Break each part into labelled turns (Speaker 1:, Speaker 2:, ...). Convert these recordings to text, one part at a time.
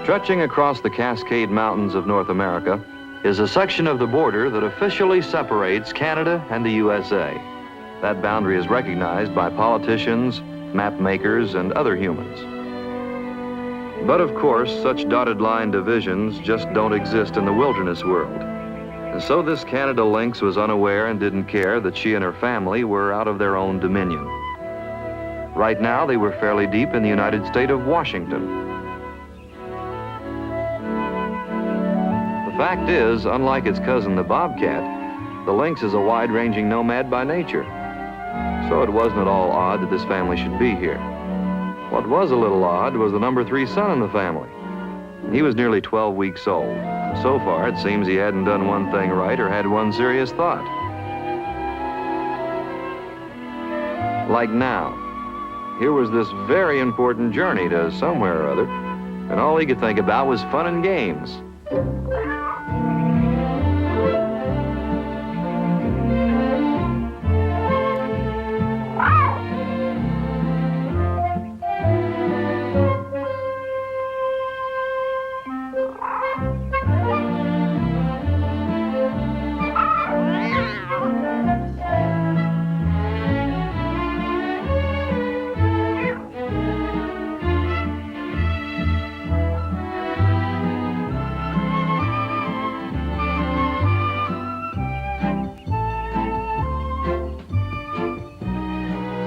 Speaker 1: Stretching across the Cascade Mountains of North America is a section of the border that officially separates Canada and the USA. That boundary is recognized by politicians, map makers, and other humans. But of course, such dotted line divisions just don't exist in the wilderness world. And so this Canada lynx was unaware and didn't care that she and her family were out of their own dominion. Right now, they were fairly deep in the United State of Washington. The fact is, unlike its cousin the bobcat, the lynx is a wide-ranging nomad by nature. So it wasn't at all odd that this family should be here. What was a little odd was the number 3 son in the family. He was nearly 12 weeks old. So far, it seems he hadn't done one thing right or had one serious thought. Like now, here was this very important journey to somewhere or other, and all he could think about was fun and games.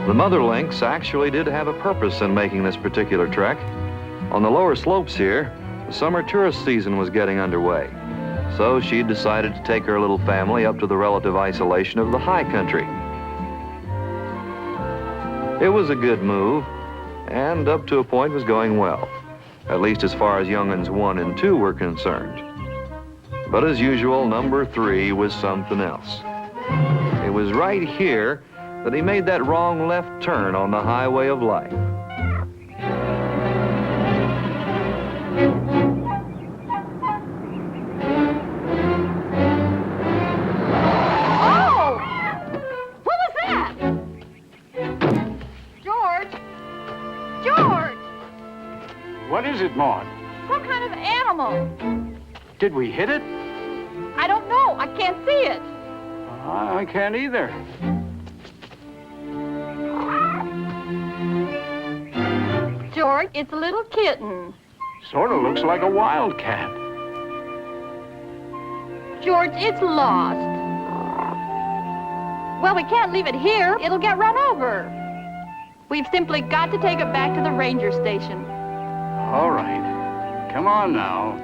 Speaker 1: The mother lynx actually did have a purpose in making this particular trek. On the lower slopes here, the summer tourist season was getting underway. So she decided to take her little family up to the relative isolation of the high country. It was a good move, and up to a point was going well, at least as far as young'uns 1 and 2 were concerned. But as usual, number 3 was something else. It was right here that he made that wrong left turn on the highway of life.
Speaker 2: Oh! What was that? George? George!
Speaker 3: What is it, Maud?
Speaker 2: What kind of animal?
Speaker 3: Did we hit it?
Speaker 2: I don't know. I can't see it.
Speaker 3: I can't either.
Speaker 2: George, it's a little kitten.
Speaker 3: Sort of looks like a wildcat.
Speaker 2: George, it's lost. Well, we can't leave it here. It'll get run over. We've simply got to take it back to the ranger station.
Speaker 3: All right. Come on now.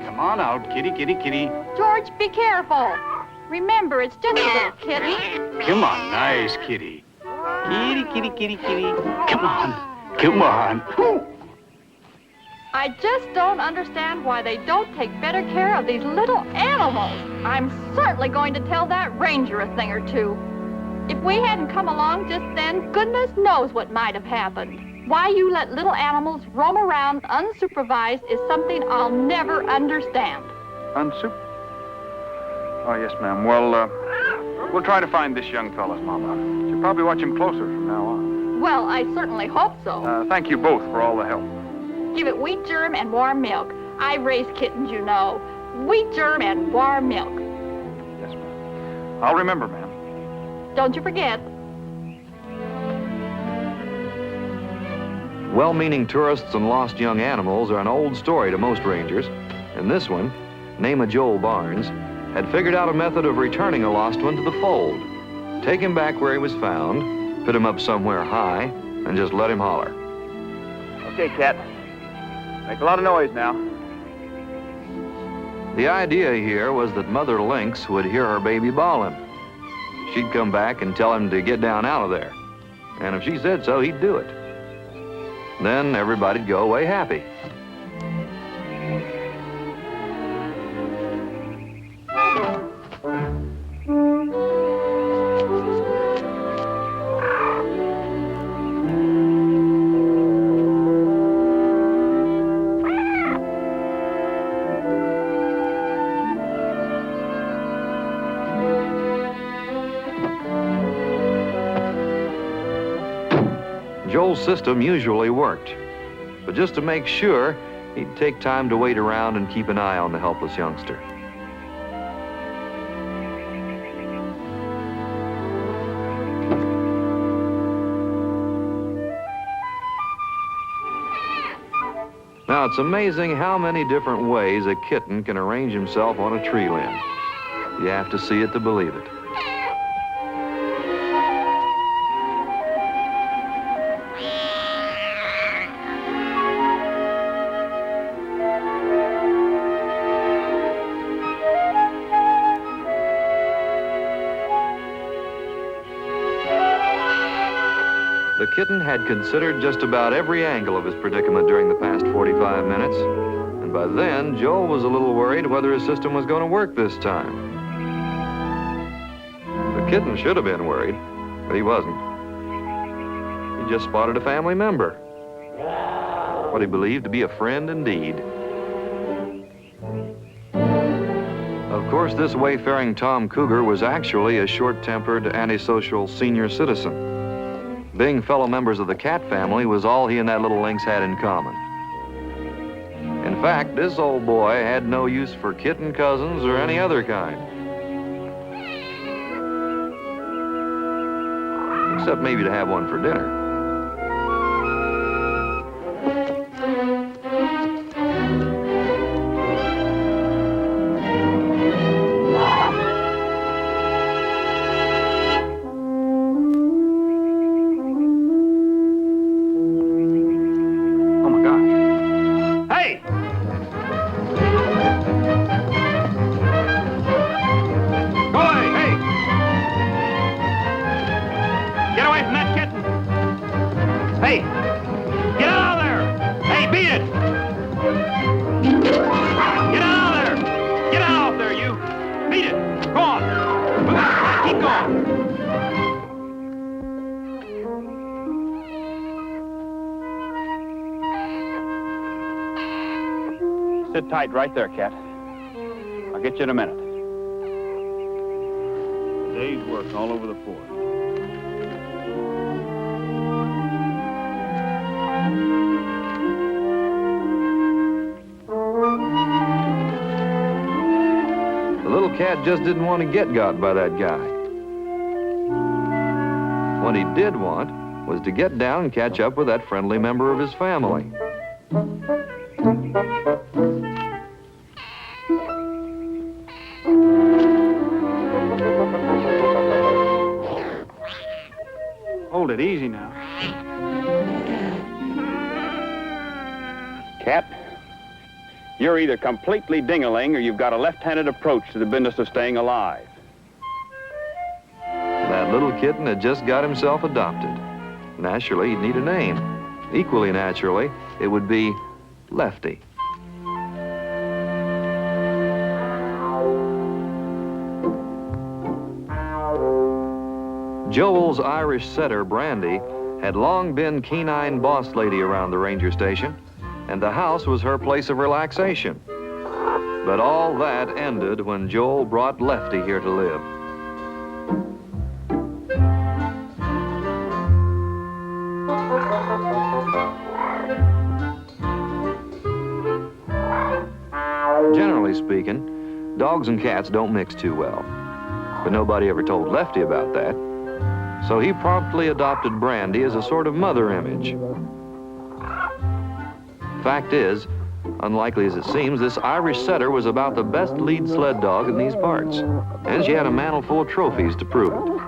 Speaker 3: Come on out, kitty, kitty, kitty.
Speaker 2: George, be careful. Remember, it's just a little kitten.
Speaker 3: Come on, nice kitty. Kitty, kitty, kitty, kitty. Come on. Come on.
Speaker 2: I just don't understand why they don't take better care of these little animals. I'm certainly going to tell that ranger a thing or two. If we hadn't come along just then, goodness knows what might have happened. Why you let little animals roam around unsupervised is something I'll never understand.
Speaker 4: Oh, yes, ma'am. Well, we'll try to find this young fella's mama. She'll probably watch him closer from now on.
Speaker 2: Well, I certainly hope so.
Speaker 4: Thank you both for all the help.
Speaker 2: Give it wheat germ and warm milk. I raise kittens, you know. Wheat germ and warm milk.
Speaker 4: Yes, ma'am. I'll remember, ma'am.
Speaker 2: Don't you forget.
Speaker 1: Well-meaning tourists and lost young animals are an old story to most rangers. And this one, name of Joel Barnes, had figured out a method of returning a lost one to the fold. Take him back where he was found, put him up somewhere high, and just let him holler.
Speaker 4: Okay, cat. Make a lot of noise now.
Speaker 1: The idea here was that Mother Lynx would hear her baby bawling. She'd come back and tell him to get down out of there. And if she said so, he'd do it. Then everybody'd go away happy. Joel's system usually worked, but just to make sure, he'd take time to wait around and keep an eye on the helpless youngster. Now, it's amazing how many different ways a kitten can arrange himself on a tree limb. You have to see it to believe it. The kitten had considered just about every angle of his predicament during the past 45 minutes, and by then, Joel was a little worried whether his system was going to work this time. The kitten should have been worried, but he wasn't. He just spotted a family member, what he believed to be a friend indeed. Of course, this wayfaring Tom Cougar was actually a short-tempered, antisocial senior citizen. Being fellow members of the cat family was all he and that little lynx had in common. In fact, this old boy had no use for kitten cousins or any other kind. Except maybe to have one for dinner.
Speaker 3: Hey! Get out of there! Hey, beat it! Get out of there! Get out there, you! Beat it! Go on! Keep going! Sit tight right there, cat. I'll get you in a minute. Day's work all over the fort.
Speaker 1: The little cat just didn't want to get got by that guy. What he did want was to get down and catch up with that friendly member of his family.
Speaker 3: Hold it easy now. Cat, you're either completely dingaling or you've got a left-handed approach to the business of staying alive.
Speaker 1: That little kitten had just got himself adopted. Naturally, he'd need a name. Equally naturally, it would be Lefty. Joel's Irish setter, Brandy, had long been canine boss lady around the ranger station, and the house was her place of relaxation. But all that ended when Joel brought Lefty here to live. Generally speaking, dogs and cats don't mix too well. But nobody ever told Lefty about that. So he promptly adopted Brandy as a sort of mother image. Fact is, unlikely as it seems, this Irish setter was about the best lead sled dog in these parts. And she had a mantle full of trophies to prove it.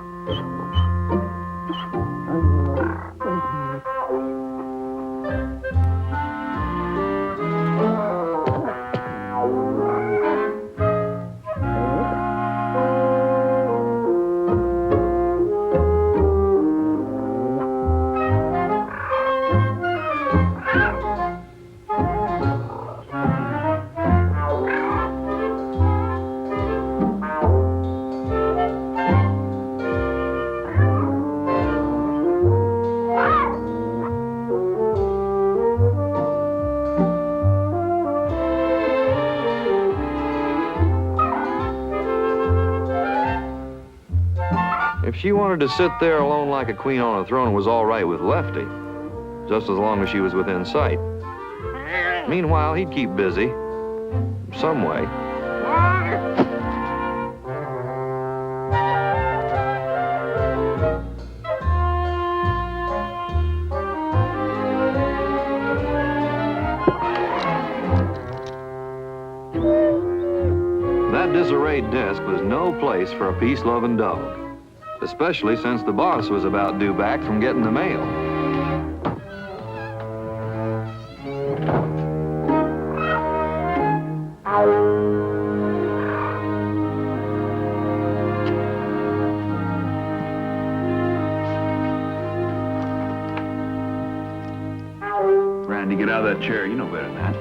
Speaker 1: If she wanted to sit there alone like a queen on a throne, it was all right with Lefty, just as long as she was within sight. Meanwhile, he'd keep busy. Some way. That disarrayed desk was no place for a peace-loving dog, especially since the boss was about due back from getting the mail.
Speaker 4: Randy, get out of that chair. You know better than that.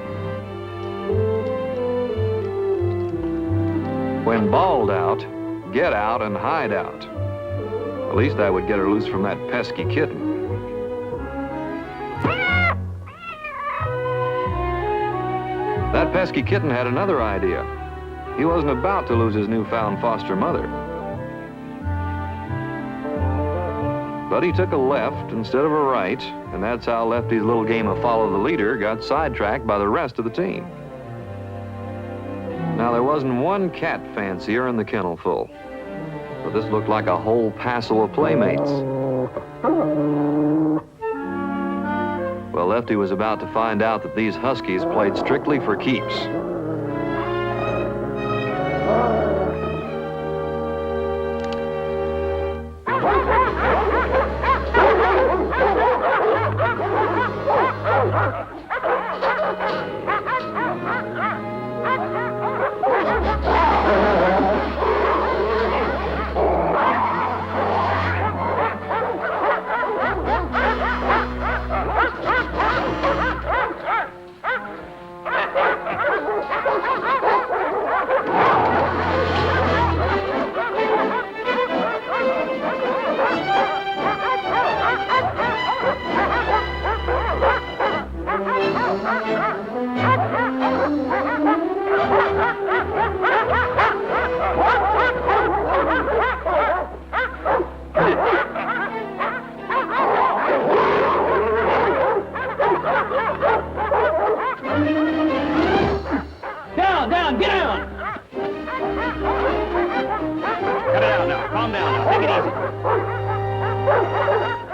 Speaker 1: When bawled out, get out and hide out. At least that would get her loose from that pesky kitten. That pesky kitten had another idea. He wasn't about to lose his newfound foster mother. But he took a left instead of a right, and that's how Lefty's little game of follow the leader got sidetracked by the rest of the team. Now, there wasn't one cat fancier in the kennel full, but this looked like a whole passel of playmates. Well, Lefty was about to find out that these huskies played strictly for keeps.
Speaker 5: Down, get down!
Speaker 3: Cut it out now. Calm down now. Take it easy.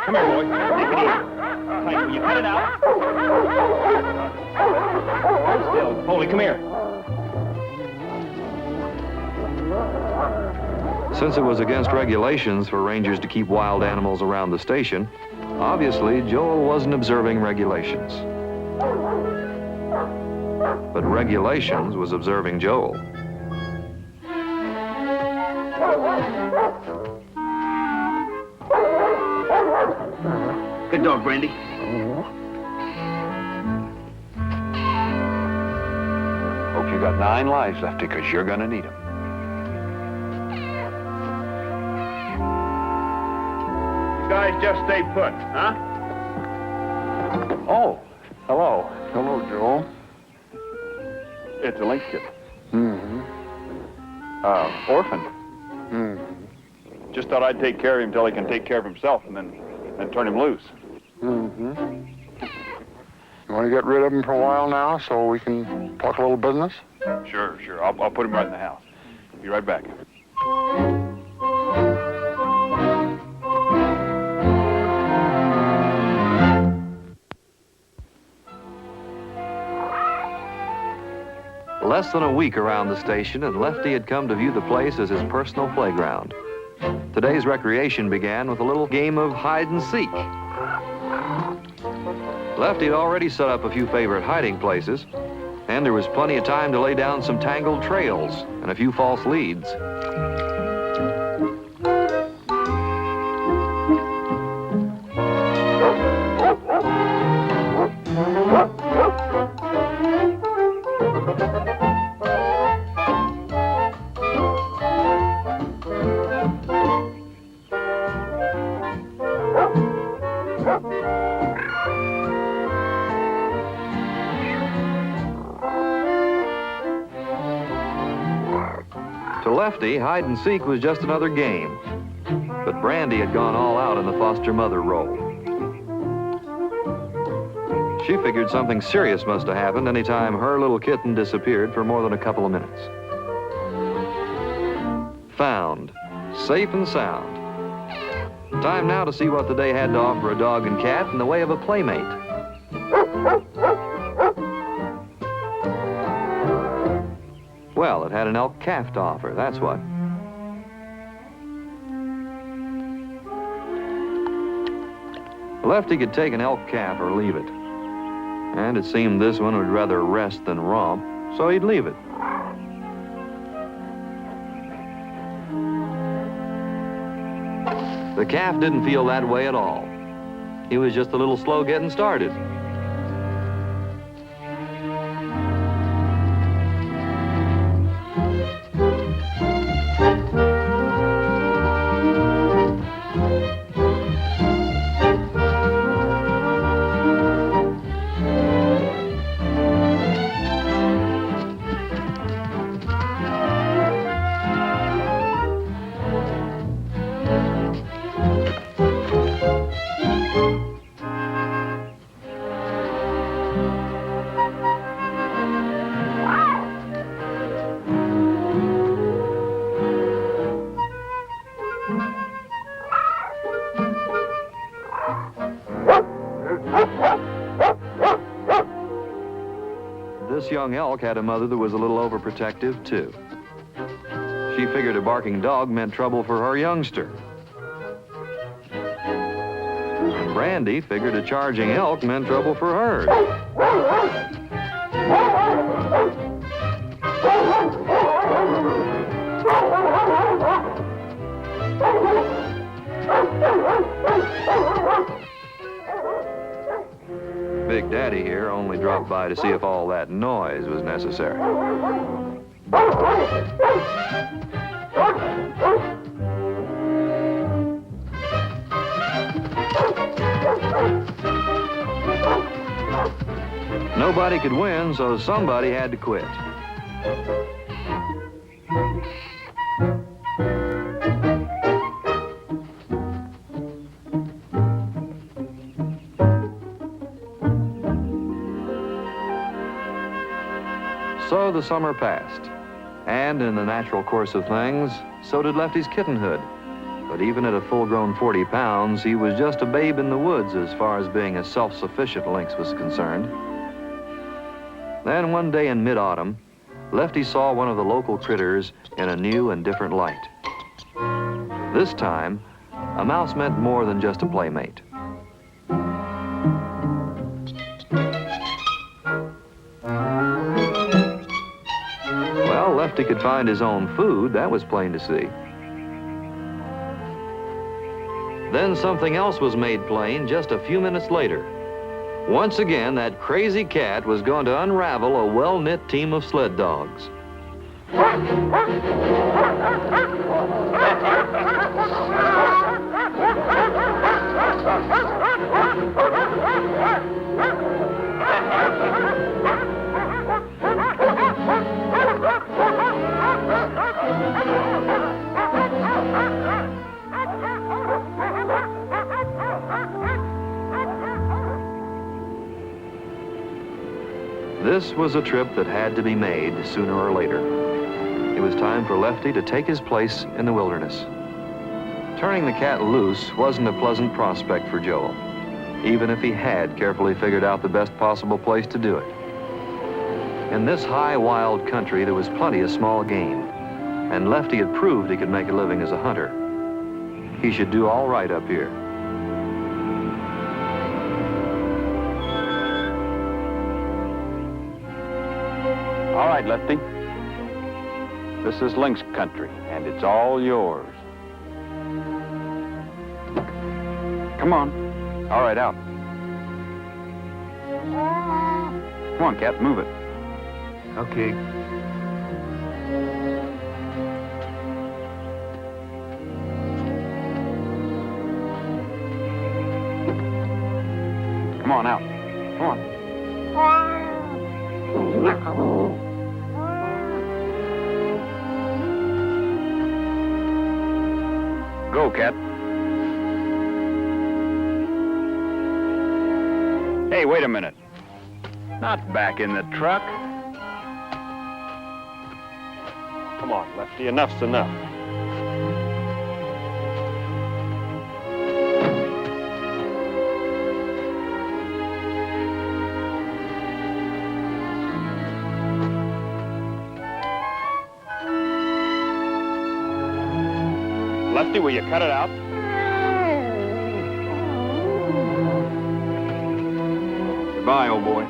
Speaker 3: Come here, boy. Take it easy. Tight. Will you cut it out? Hold still. Holy, come here.
Speaker 1: Since it was against regulations for rangers to keep wild animals around the station, obviously Joel wasn't observing regulations. But regulations was observing Joel.
Speaker 5: Good dog, Brandy.
Speaker 4: Hope you got 9 lives, Lefty, because you're going to need them.
Speaker 3: You guys just stay put, huh?
Speaker 4: Oh, hello. Hello, Joel. It's a Lynx kitten.
Speaker 6: Mm-hmm.
Speaker 4: Orphan.
Speaker 6: Mm-hmm.
Speaker 4: Just thought I'd take care of him till he can take care of himself and then turn him loose.
Speaker 6: Mm-hmm. You want to get rid of him for a while now so we can talk a little business?
Speaker 4: Sure. I'll put him right in the house. Be right back.
Speaker 1: Less than a week around the station, and Lefty had come to view the place as his personal playground. Today's recreation began with a little game of hide and seek. Lefty had already set up a few favorite hiding places, and there was plenty of time to lay down some tangled trails and a few false leads. To Lefty, hide and seek was just another game. But Brandy had gone all out in the foster mother role. She figured something serious must have happened any time her little kitten disappeared for more than a couple of minutes. Found, safe and sound. Time now to see what the day had to offer a dog and cat in the way of a playmate. Well, it had an elk calf to offer, that's what. Lefty could take an elk calf or leave it. And it seemed this one would rather rest than romp, so he'd leave it. The calf didn't feel that way at all. He was just a little slow getting started. This young elk had a mother that was a little overprotective, too. She figured a barking dog meant trouble for her youngster. Brandy figured a charging elk meant trouble for hers. Big Daddy here only dropped by to see if all that noise was necessary. Nobody could win, so somebody had to quit. So the summer passed, and in the natural course of things, so did Lefty's kittenhood. But even at a full-grown 40 pounds, he was just a babe in the woods as far as being a self-sufficient lynx was concerned. Then one day in mid-autumn, Lefty saw one of the local critters in a new and different light. This time, a mouse meant more than just a playmate. Well, Lefty could find his own food, that was plain to see. Then something else was made plain just a few minutes later. Once again, that crazy cat was going to unravel a well-knit team of sled dogs. This was a trip that had to be made sooner or later. It was time for Lefty to take his place in the wilderness. Turning the cat loose wasn't a pleasant prospect for Joel, even if he had carefully figured out the best possible place to do it. In this high, wild country, there was plenty of small game, and Lefty had proved he could make a living as a hunter. He should do all right up here.
Speaker 3: All right, Lefty. This is Lynx country, and it's all yours. Come on. All right, out. Come on, cat, move it.
Speaker 4: Okay.
Speaker 3: Come on, out. Come on. Go, cat. Hey, wait a minute. Not back in the truck. Come on, Lefty, enough's enough. Lefty, will you cut it out?
Speaker 4: Goodbye, old boy.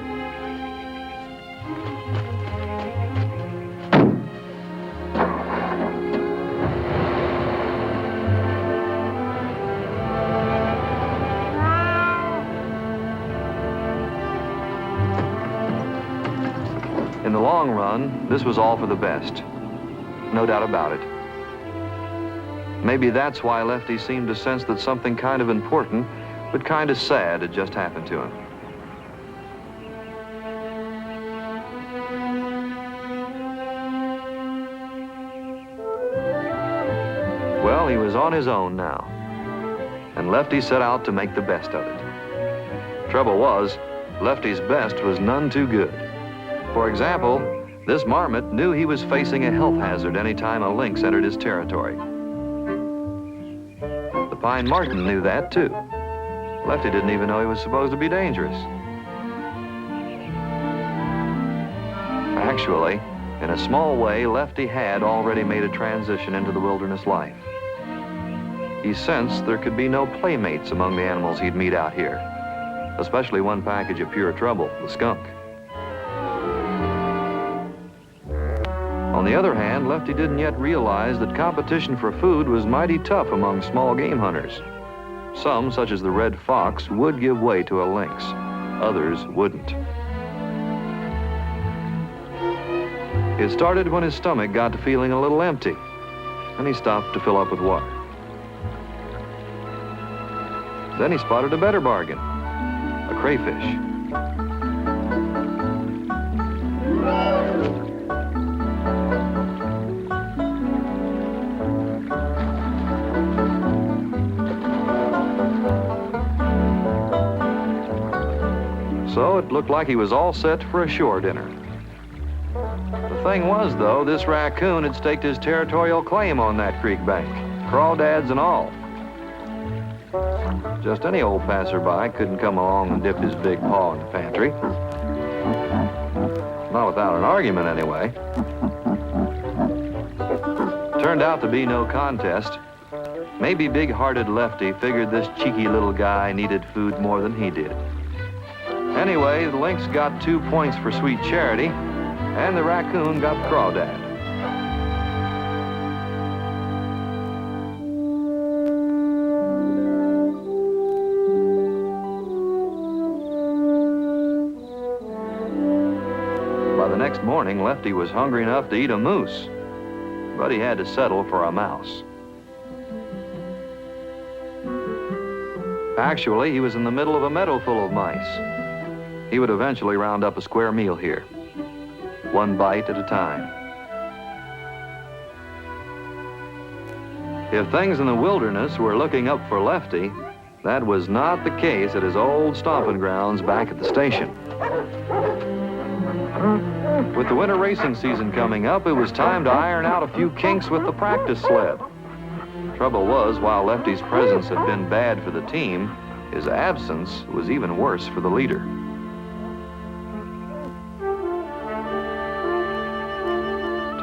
Speaker 1: In the long run, this was all for the best. No doubt about it. Maybe that's why Lefty seemed to sense that something kind of important, but kind of sad had just happened to him. Well, he was on his own now, and Lefty set out to make the best of it. Trouble was, Lefty's best was none too good. For example, this marmot knew he was facing a health hazard any time a lynx entered his territory. The pine marten knew that too. Lefty didn't even know he was supposed to be dangerous. Actually, in a small way, Lefty had already made a transition into the wilderness life. He sensed there could be no playmates among the animals he'd meet out here, especially one package of pure trouble, the skunk. On the other hand, Lefty didn't yet realize that competition for food was mighty tough among small game hunters. Some, such as the red fox, would give way to a lynx. Others wouldn't. It started when his stomach got to feeling a little empty, and he stopped to fill up with water. Then he spotted a better bargain, a crayfish. So it looked like he was all set for a shore dinner. The thing was, though, this raccoon had staked his territorial claim on that creek bank, crawdads and all. Just any old passerby couldn't come along and dip his big paw in the pantry. Not without an argument, anyway. Turned out to be no contest. Maybe big-hearted Lefty figured this cheeky little guy needed food more than he did. Anyway, the lynx got 2 points for sweet charity, and the raccoon got the crawdad. By the next morning, Lefty was hungry enough to eat a moose, but he had to settle for a mouse. Actually, he was in the middle of a meadow full of mice. He would eventually round up a square meal here, one bite at a time. If things in the wilderness were looking up for Lefty, that was not the case at his old stomping grounds back at the station. With the winter racing season coming up, it was time to iron out a few kinks with the practice sled. Trouble was, while Lefty's presence had been bad for the team, his absence was even worse for the leader.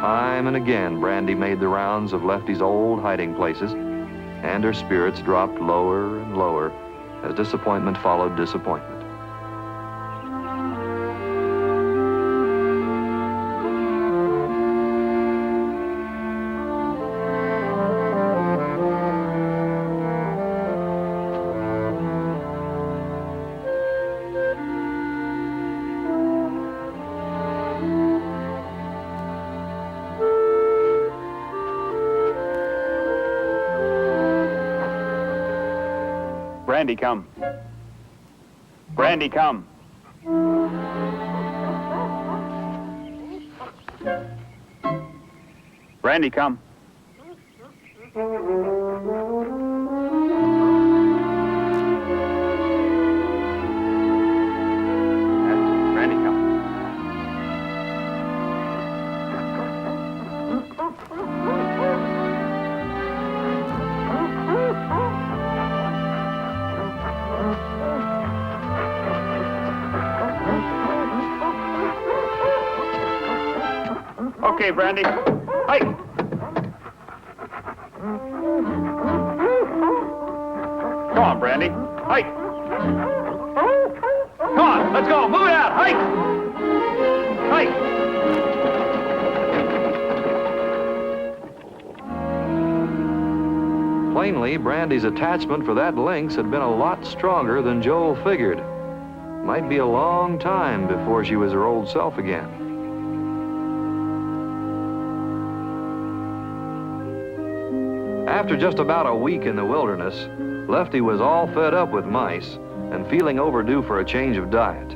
Speaker 1: Time and again, Brandy made the rounds of Lefty's old hiding places, and her spirits dropped lower and lower as disappointment followed disappointment.
Speaker 3: Brandy, come. Brandy, come. Brandy, come. Brandy, come. Okay, Brandy. Hike. Come on, Brandy. Hike. Come on, let's go. Move it out. Hike. Hike.
Speaker 1: Plainly, Brandy's attachment for that lynx had been a lot stronger than Joel figured. Might be a long time before she was her old self again. After just about a week in the wilderness, Lefty was all fed up with mice and feeling overdue for a change of diet.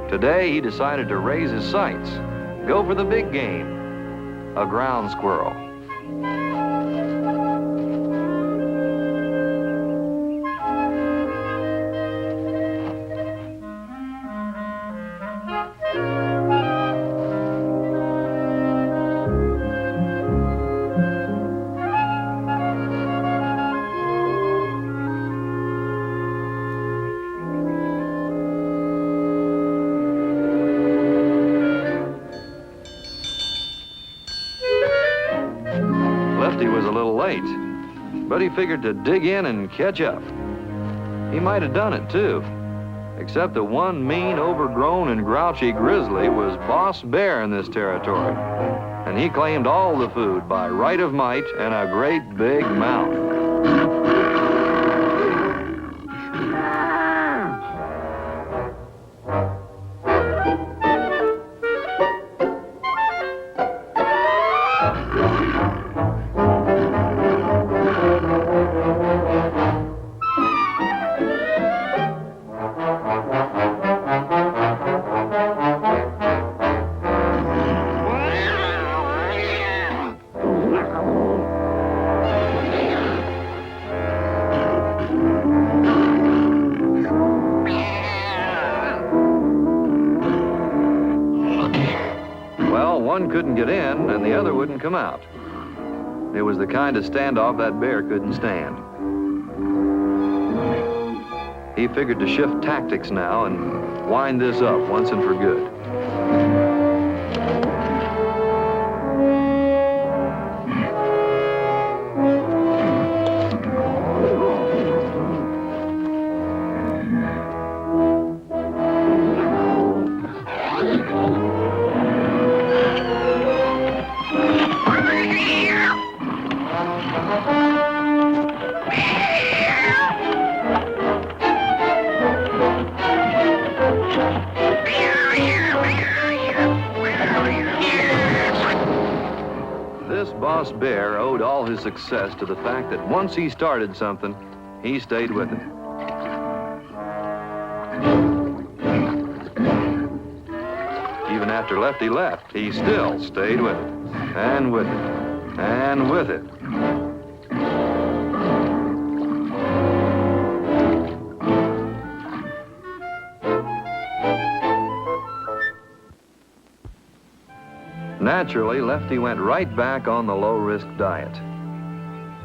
Speaker 1: Today, he decided to raise his sights, go for the big game, a ground squirrel. Lefty was a little late, but he figured to dig in and catch up. He might have done it too, except that one mean, overgrown, and grouchy grizzly was boss bear in this territory, and he claimed all the food by right of might and a great big mouth. One couldn't get in, and the other wouldn't come out. It was the kind of standoff that bear couldn't stand. He figured to shift tactics now and wind this up once and for good. This boss bear owed all his success to the fact that once he started something, he stayed with it. Even after Lefty left, he still stayed with it, and with it, and with it. Naturally, Lefty went right back on the low-risk diet.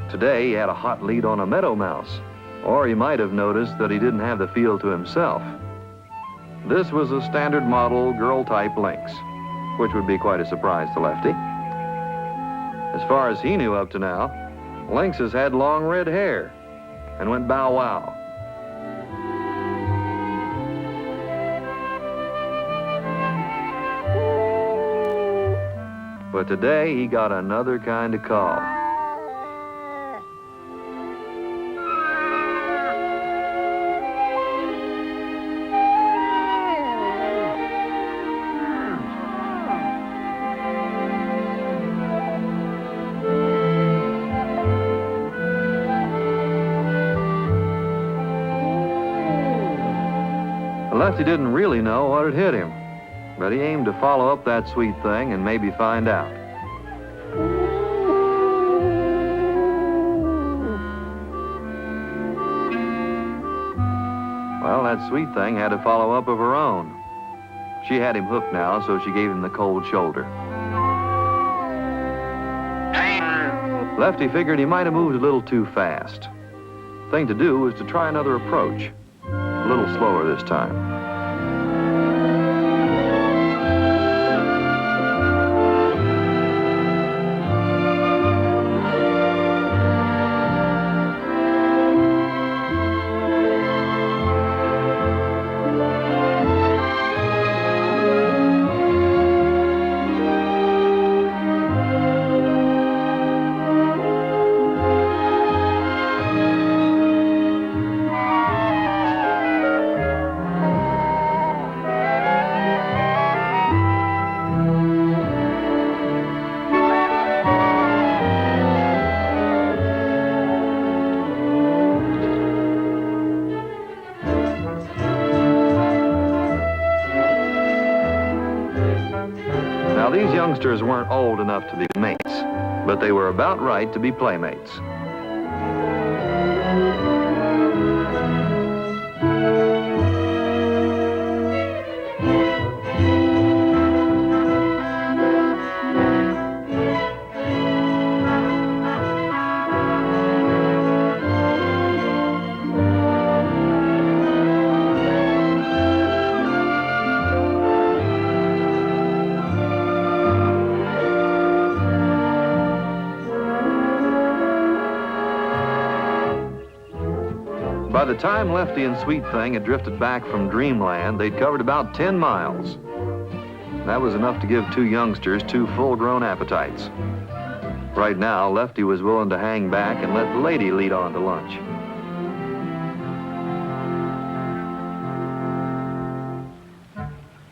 Speaker 1: Today, he had a hot lead on a meadow mouse, or he might have noticed that he didn't have the field to himself. This was a standard model girl-type lynx, which would be quite a surprise to Lefty. As far as he knew up to now, lynxes had long red hair and went bow-wow. But today, he got another kind of call. Lefty didn't really know what had hit him, but he aimed to follow up that sweet thing and maybe find out. Well, that sweet thing had a follow-up of her own. She had him hooked now, so she gave him the cold shoulder. Lefty figured he might have moved a little too fast. Thing to do was to try another approach, a little slower this time. Now, these youngsters weren't old enough to be mates, but they were about right to be playmates. By the time Lefty and Sweet Thing had drifted back from dreamland, they'd covered about 10 miles. That was enough to give two youngsters two full-grown appetites. Right now, Lefty was willing to hang back and let the lady lead on to lunch.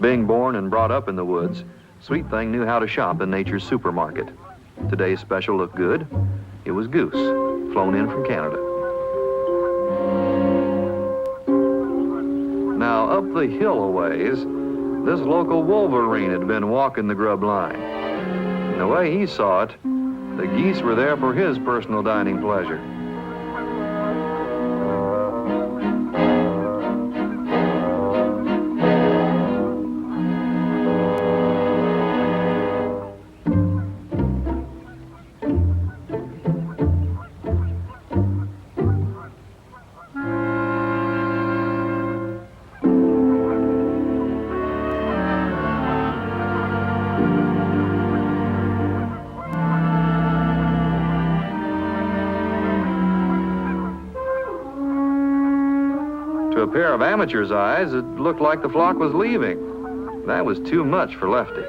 Speaker 1: Being born and brought up in the woods, Sweet Thing knew how to shop in nature's supermarket. Today's special looked good. It was goose, flown in from Canada. Now, up the hill a ways, this local wolverine had been walking the grub line. And the way he saw it, the geese were there for his personal dining pleasure. To a pair of amateur's eyes, it looked like the flock was leaving. That was too much for Lefty.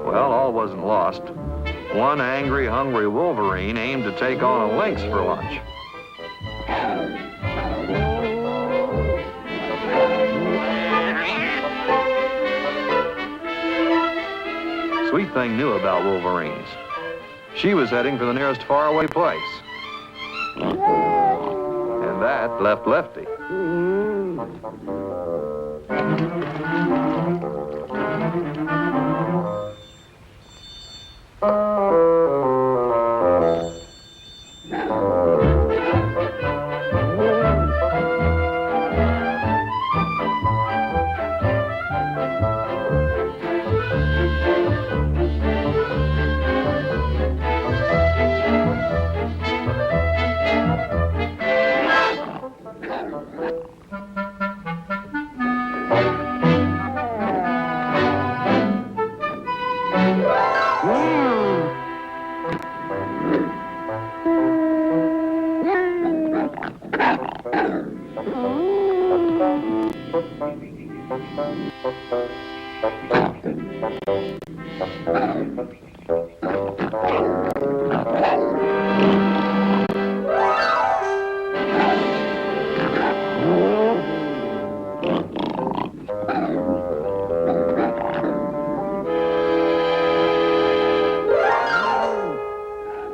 Speaker 1: Well, all wasn't lost. One angry, hungry wolverine aimed to take on a lynx for lunch. Sweet Thing knew about wolverines. She was heading for the nearest faraway place. And that left Lefty.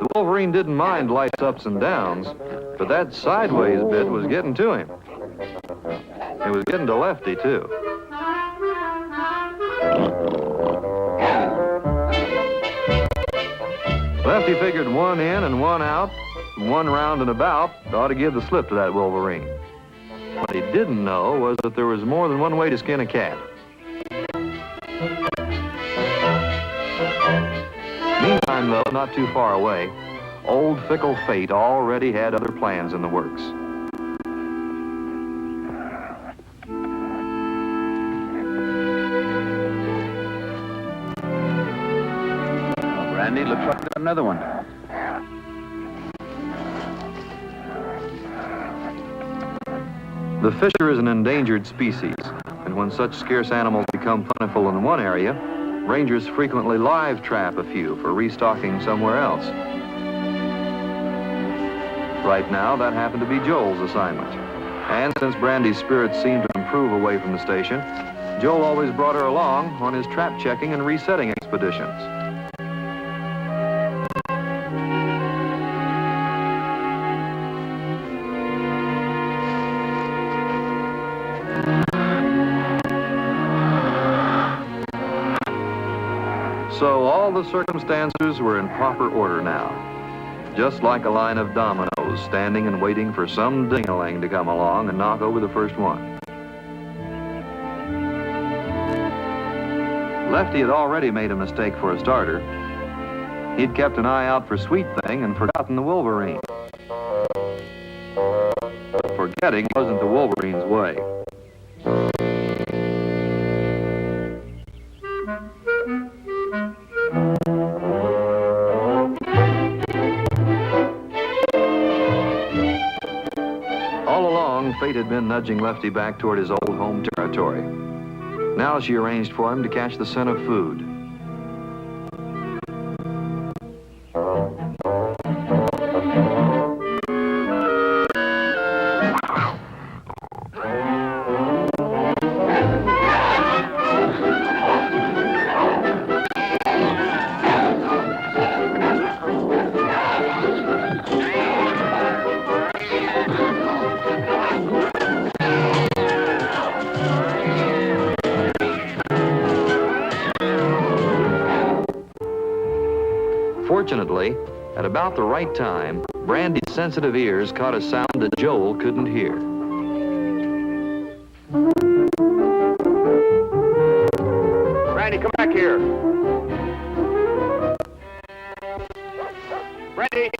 Speaker 1: The wolverine didn't mind life's ups and downs, but that sideways bit was getting to him. It was getting to Lefty, too. Lefty figured one in and one out, one round and about ought to give the slip to that wolverine. What he didn't know was that there was more than one way to skin a cat. Meantime, though, not too far away, old fickle fate already had other plans in the works.
Speaker 4: Well, Randy, looks like another one.
Speaker 1: The fisher is an endangered species, and when such scarce animals become plentiful in one area, Rangers frequently live trap a few for restocking somewhere else. Right now, that happened to be Joel's assignment. And since Brandy's spirits seemed to improve away from the station, Joel always brought her along on his trap checking and resetting expeditions. So all the circumstances were in proper order now, just like a line of dominoes standing and waiting for some dingaling to come along and knock over the first one. Lefty had already made a mistake for a starter. He'd kept an eye out for Sweet Thing and forgotten the Wolverine. But forgetting wasn't the Wolverine's way. All along, fate had been nudging Lefty back toward his old home territory. Now she arranged for him to catch the scent of food. Fortunately, at about the right time, Brandy's sensitive ears caught a sound that Joel couldn't hear.
Speaker 3: Brandy, come back here. Brandy!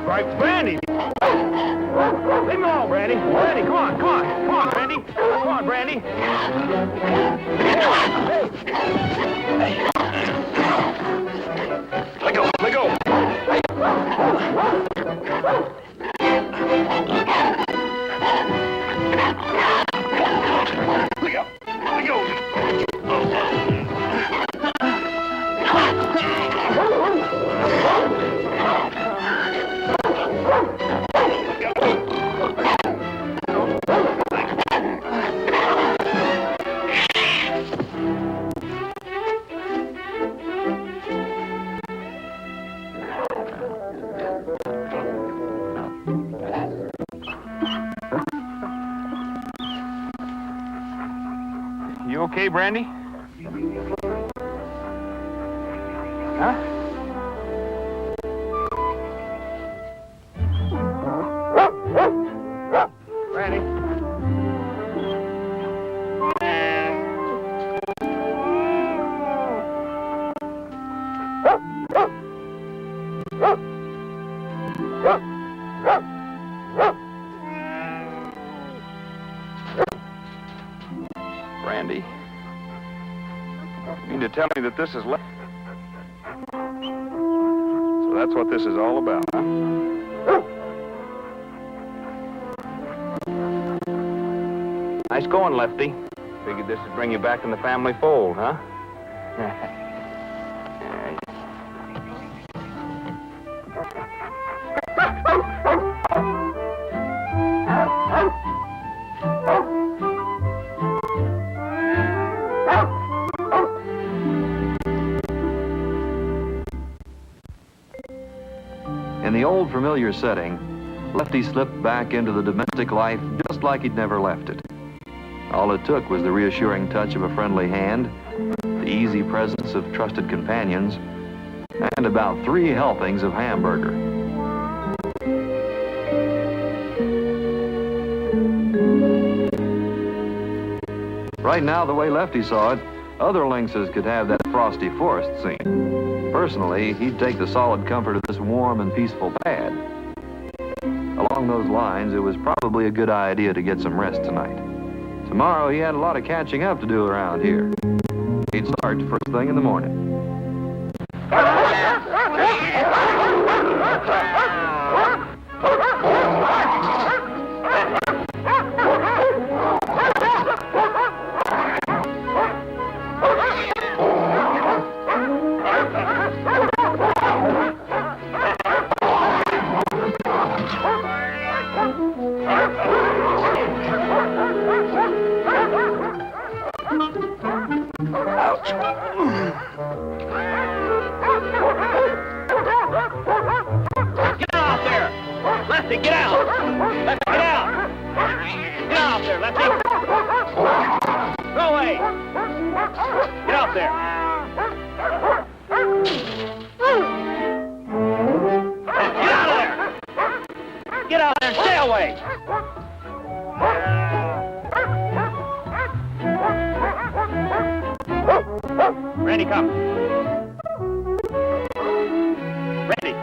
Speaker 3: Right, Brandy! Leave me alone, Brandy. Brandy, come on, come on. Come on, Brandy. Come on, Brandy. Hey. Let go, let go. Let go, let go. You okay, Brandy? Huh? Brandy? Brandy? You mean to tell me that this is Lefty? So that's what this is all about, huh? Nice going, Lefty. Figured this would bring you back in the family fold, huh?
Speaker 1: In the old familiar setting, Lefty slipped back into the domestic life just like he'd never left it. All it took was the reassuring touch of a friendly hand, the easy presence of trusted companions, and about 3 helpings of hamburger. Right now, the way Lefty saw it, other lynxes could have that frosty forest scene. Personally, he'd take the solid comfort of this warm and peaceful pad. Along those lines, it was probably a good idea to get some rest tonight. Tomorrow, he had a lot of catching up to do around here. He'd start first thing in the morning.
Speaker 5: Get out there! Lefty, get out! Lefty, get out! Get out there, Lefty! Go away! Get out there! Get out of there! Get out there and stay away! Randy, come. Randy.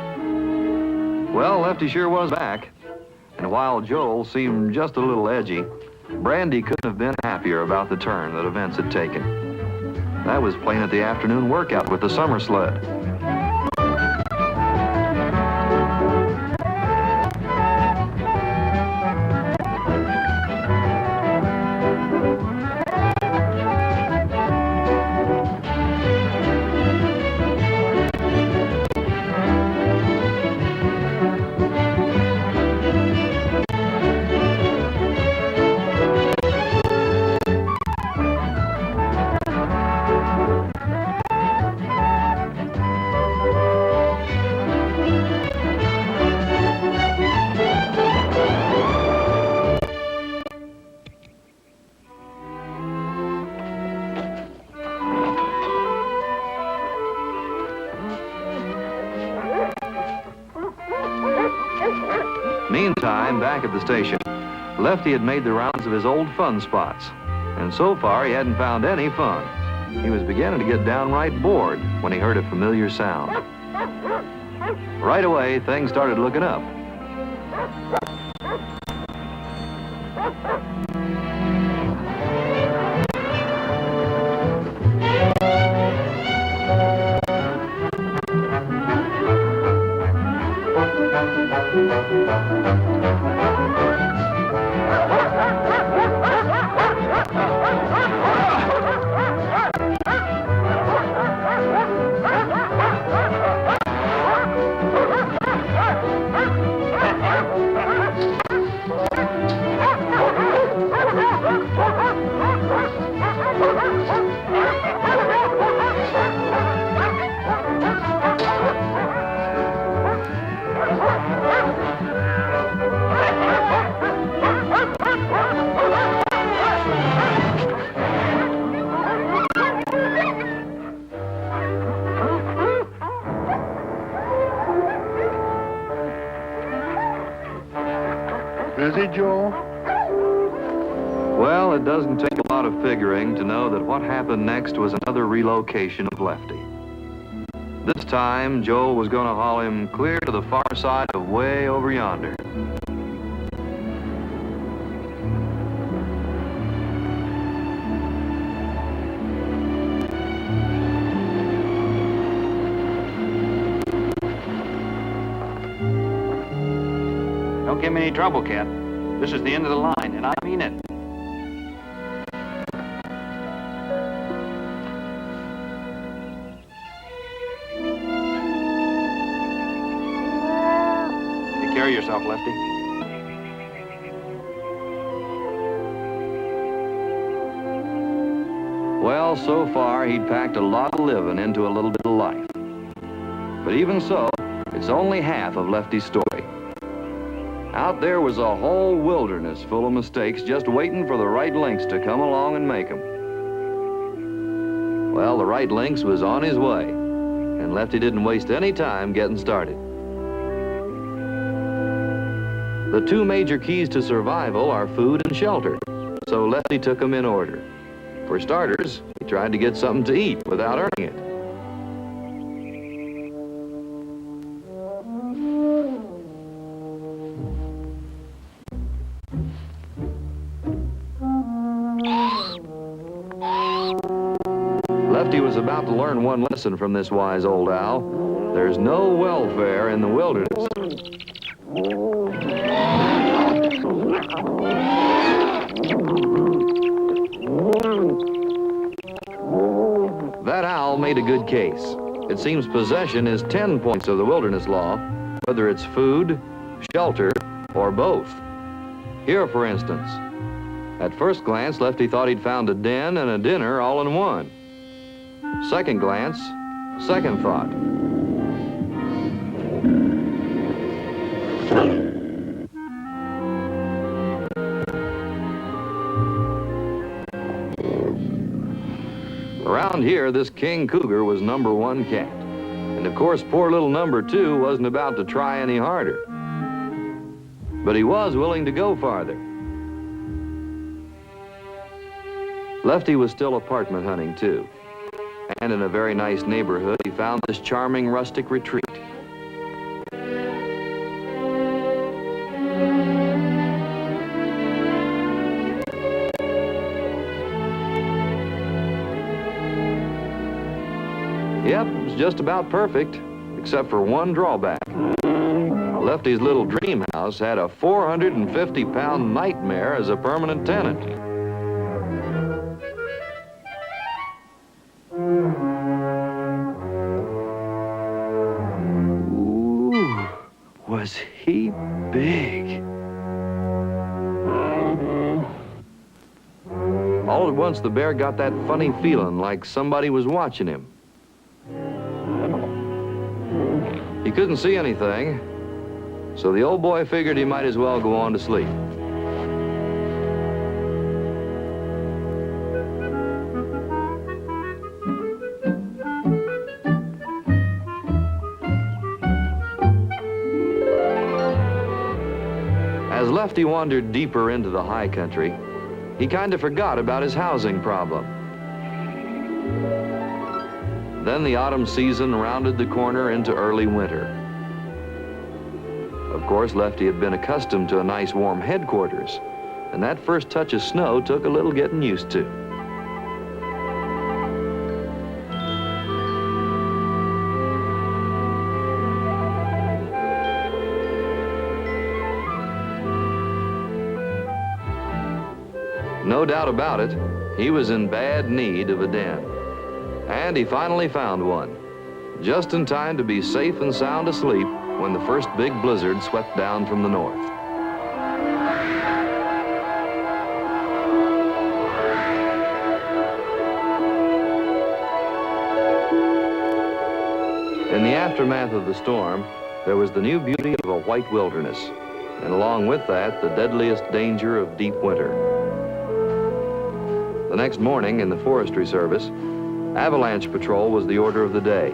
Speaker 1: Well, Lefty sure was back. And while Joel seemed just a little edgy, Brandy couldn't have been happier about the turn that events had taken. That was plain at the afternoon workout with the summer sled. Meantime, back at the station, Lefty had made the rounds of his old fun spots. And so far, he hadn't found any fun. He was beginning to get downright bored when he heard a familiar sound. Right away, things started looking up.
Speaker 6: Busy, Joe?
Speaker 1: Well, it doesn't take a lot of figuring to know that what happened next was another relocation of Lefty. This time, Joel was going to haul him clear to the far side of way over yonder.
Speaker 4: Don't give me any trouble, kid. This is the end of the line, and I mean it. Take care of yourself, Lefty.
Speaker 1: Well, so far, he'd packed a lot of living into a little bit of life. But even so, it's only half of Lefty's story. Out there was a whole wilderness full of mistakes just waiting for the right Lynx to come along and make them. Well, the right Lynx was on his way, and Lefty didn't waste any time getting started. The two major keys to survival are food and shelter, so Lefty took them in order. For starters, he tried to get something to eat without earning it. Lefty was about to learn one lesson from this wise old owl. There's no welfare in the wilderness. That owl made a good case. It seems possession is 10 points of the wilderness law, whether it's food, shelter, or both. Here, for instance, at first glance, Lefty thought he'd found a den and a dinner all in one. Second glance, second thought. Around here, this king cougar was #1 cat. And of course, poor little #2 wasn't about to try any harder. But he was willing to go farther. Lefty was still apartment hunting, too. And in a very nice neighborhood, he found this charming rustic retreat. Yep, it was just about perfect, except for one drawback. Lefty's little dream house had a 450-pound nightmare as a permanent tenant. Ooh, was he big? All at once, the bear got that funny feeling like somebody was watching him. He couldn't see anything, so the old boy figured he might as well go on to sleep. As Lefty wandered deeper into the high country, he kind of forgot about his housing problem. Then the autumn season rounded the corner into early winter. Of course, Lefty had been accustomed to a nice warm headquarters, and that first touch of snow took a little getting used to. No doubt about it, he was in bad need of a den. And he finally found one, just in time to be safe and sound asleep when the first big blizzard swept down from the north. In the aftermath of the storm, there was the new beauty of a white wilderness, and along with that, the deadliest danger of deep winter. The next morning in the Forestry Service, avalanche patrol was the order of the day.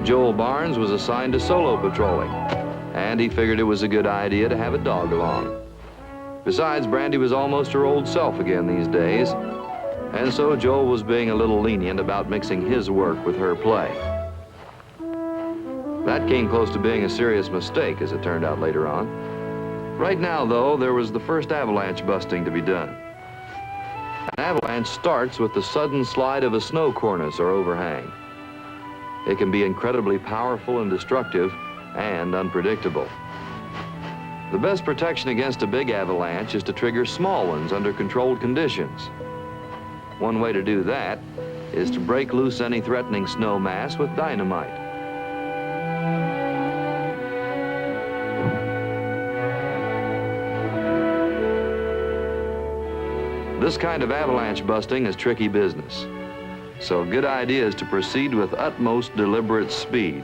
Speaker 1: Joel Barnes was assigned to solo patrolling, and he figured it was a good idea to have a dog along. Besides, Brandy was almost her old self again these days, and so Joel was being a little lenient about mixing his work with her play. That came close to being a serious mistake, as it turned out later on. Right now, though, there was the first avalanche busting to be done. An avalanche starts with the sudden slide of a snow cornice or overhang. It can be incredibly powerful and destructive and unpredictable. The best protection against a big avalanche is to trigger small ones under controlled conditions. One way to do that is to break loose any threatening snow mass with dynamite. This kind of avalanche busting is tricky business, so a good idea is to proceed with utmost deliberate speed.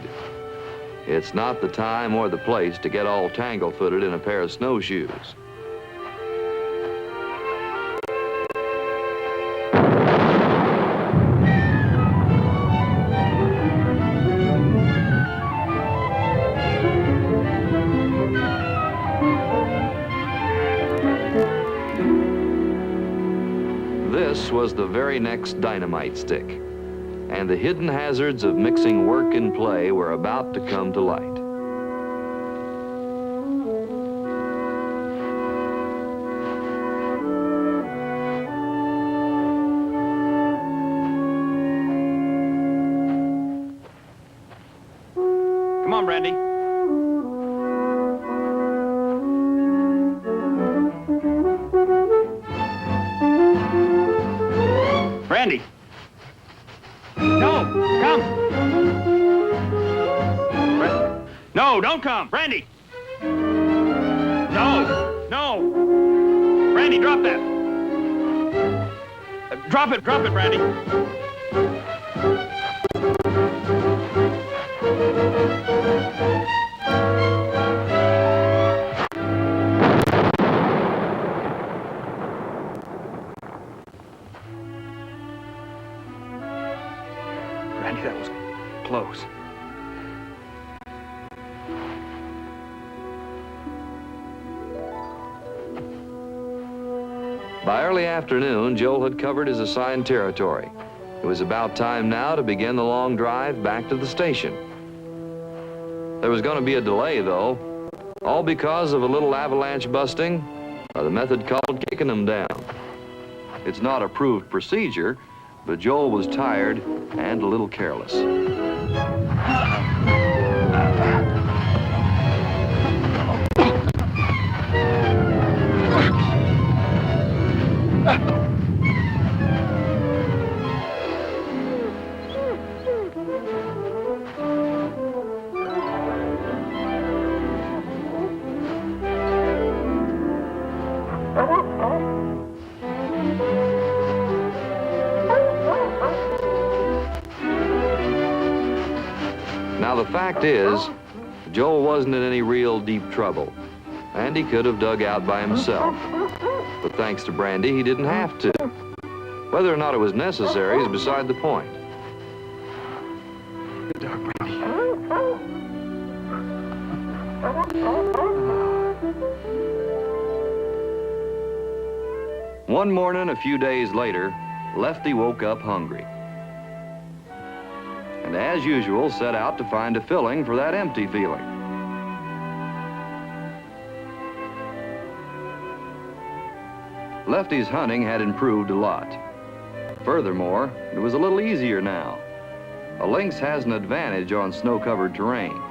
Speaker 1: It's not the time or the place to get all tangle-footed in a pair of snowshoes. This was the very next dynamite stick, and the hidden hazards of mixing work and play were about to come to light.
Speaker 5: Come on, Brandy. Brandy. No, come. No, don't come. Brandy. No, no. Brandy, drop that. Drop it, Brandy. Brandy, that was close.
Speaker 1: By early afternoon, Joel had covered his assigned territory. It was about time now to begin the long drive back to the station. There was going to be a delay, though, all because of a little avalanche busting, or the method called kicking them down. It's not a proved procedure, but Joel was tired and a little careless. Now, the fact is, Joel wasn't in any real deep trouble, and he could have dug out by himself. But thanks to Brandy, he didn't have to. Whether or not it was necessary is beside the point.
Speaker 5: Good dog, Brandy.
Speaker 1: One morning, a few days later, Lefty woke up hungry. And as usual, set out to find a filling for that empty feeling. Lefty's hunting had improved a lot. Furthermore, it was a little easier now. A lynx has an advantage on snow-covered terrain.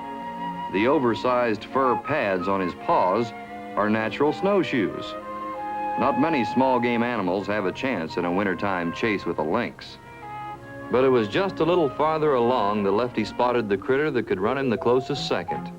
Speaker 1: The oversized fur pads on his paws are natural snowshoes. Not many small game animals have a chance in a wintertime chase with a lynx. But it was just a little farther along that Lefty spotted the critter that could run him the closest second.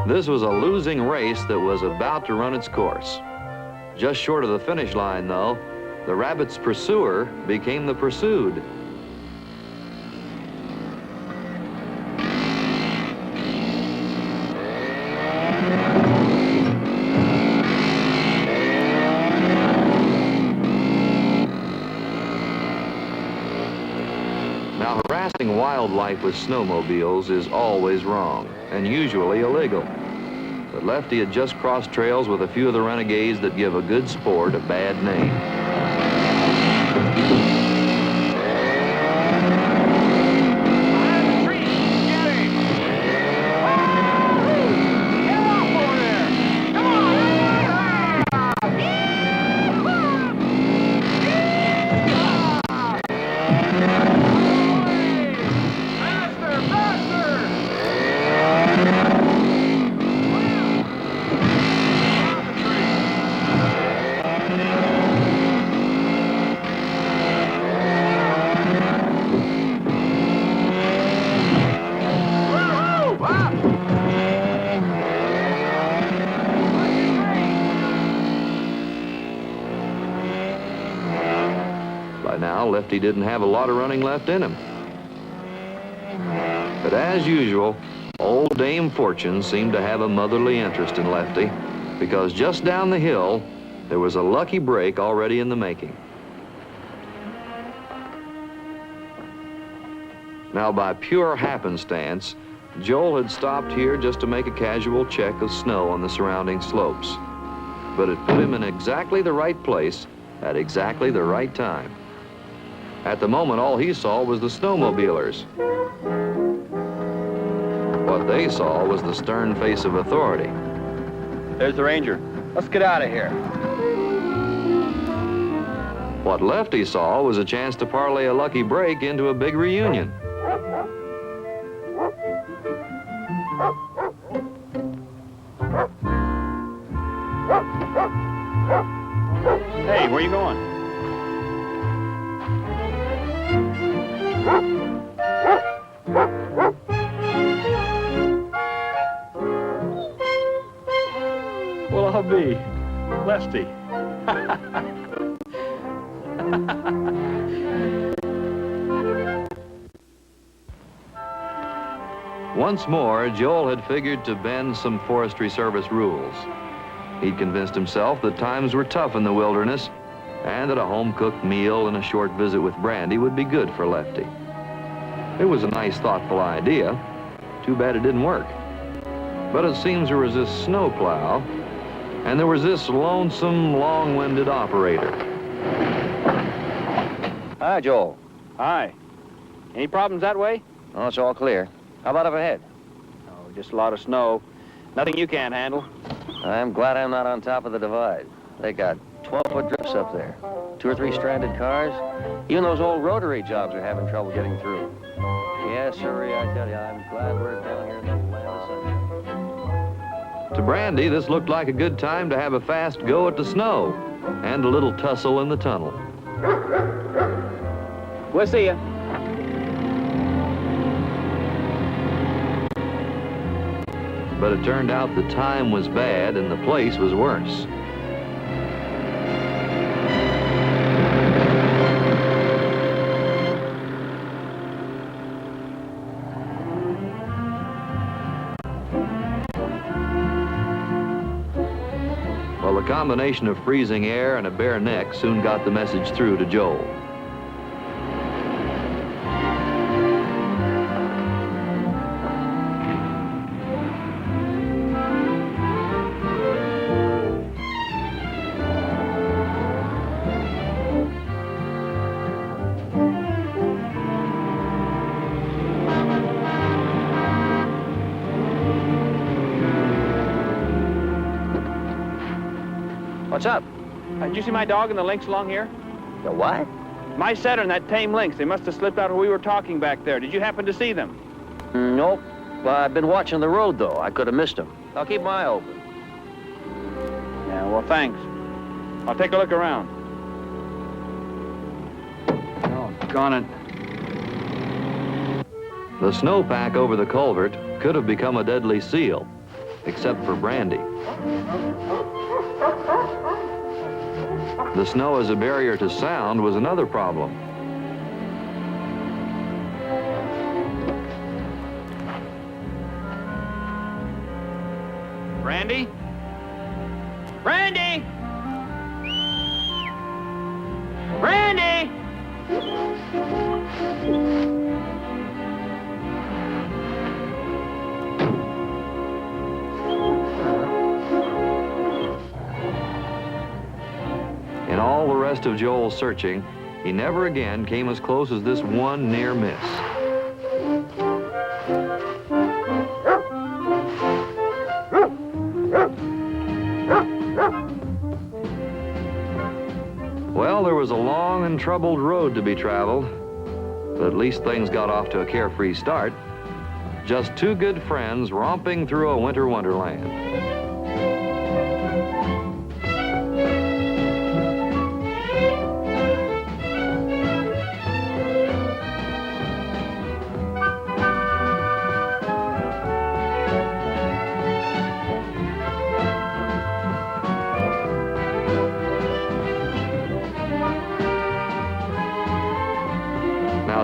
Speaker 1: This was a losing race that was about to run its course. Just short of the finish line, though, the rabbit's pursuer became the pursued. Now, harassing wildlife with snowmobiles is always wrong and usually illegal. But Lefty had just crossed trails with a few of the renegades that give a good sport a bad name. Lefty didn't have a lot of running left in him. But as usual, old Dame Fortune seemed to have a motherly interest in Lefty, because just down the hill, there was a lucky break already in the making. Now, by pure happenstance, Joel had stopped here just to make a casual check of snow on the surrounding slopes. But it put him in exactly the right place at exactly the right time. At the moment, all he saw was the snowmobilers. What they saw was the stern face of authority.
Speaker 5: There's the ranger. Let's get out of here.
Speaker 1: What Lefty saw was a chance to parlay a lucky break into a big reunion.
Speaker 5: Hey, where you going? Well, I'll be Lefty.
Speaker 1: Once more, Joel had figured to bend some Forestry Service rules. He'd convinced himself that times were tough in the wilderness and that a home-cooked meal and a short visit with Brandy would be good for Lefty. It was a nice, thoughtful idea. Too bad it didn't work. But it seems there was this snowplow, and there was this lonesome, long-winded operator.
Speaker 7: Hi, Joel.
Speaker 5: Hi. Any problems that way?
Speaker 7: Oh, it's all clear. How about up ahead?
Speaker 5: Oh, just a lot of snow. Nothing you can't handle.
Speaker 7: I'm glad I'm not on top of the divide. They got 12-foot drifts up there. 2 or 3 stranded cars. Even those old rotary jobs are having trouble getting through. Yes, sirree, I tell you, I'm glad we're down here in the land of sunshine.
Speaker 1: To Brandy, this looked like a good time to have a fast go at the snow and a little tussle in the tunnel.
Speaker 5: We'll see you.
Speaker 1: But it turned out the time was bad and the place was worse. Well, the combination of freezing air and a bare neck soon got the message through to Joel.
Speaker 7: What's up?
Speaker 5: Did you see my dog and the lynx along here?
Speaker 7: The what?
Speaker 5: My setter and that tame lynx. They must have slipped out while we were talking back there. Did you happen to see them?
Speaker 7: Nope. I've been watching the road, though. I could have missed them. I'll keep my eye open.
Speaker 5: Yeah, well, thanks. I'll take a look around. Oh, gone it.
Speaker 1: The snowpack over the culvert could have become a deadly seal, except for Brandy. The snow as a barrier to sound was another problem.
Speaker 5: Brandy? Brandy! Brandy!
Speaker 1: In all the rest of Joel's searching, he never again came as close as this one near miss. Well, there was a long and troubled road to be traveled, but at least things got off to a carefree start. Just 2 good friends romping through a winter wonderland.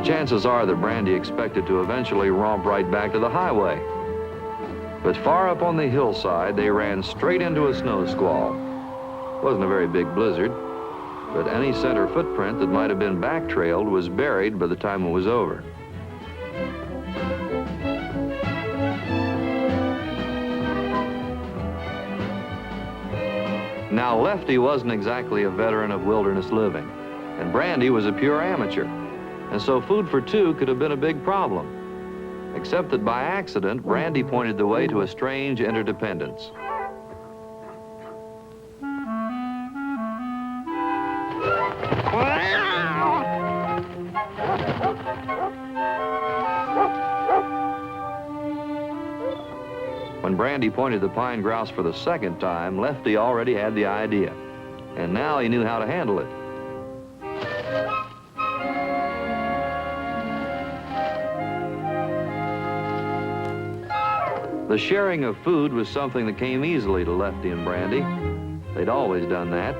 Speaker 1: chances are that Brandy expected to eventually romp right back to the highway. But far up on the hillside, they ran straight into a snow squall. It wasn't a very big blizzard, but any scent or footprint that might have been back-trailed was buried by the time it was over. Now, Lefty wasn't exactly a veteran of wilderness living, and Brandy was a pure amateur, and so food for two could have been a big problem. Except that by accident, Brandy pointed the way to a strange interdependence. When Brandy pointed the pine grouse for the second time, Lefty already had the idea, and now he knew how to handle it. The sharing of food was something that came easily to Lefty and Brandy. They'd always done that.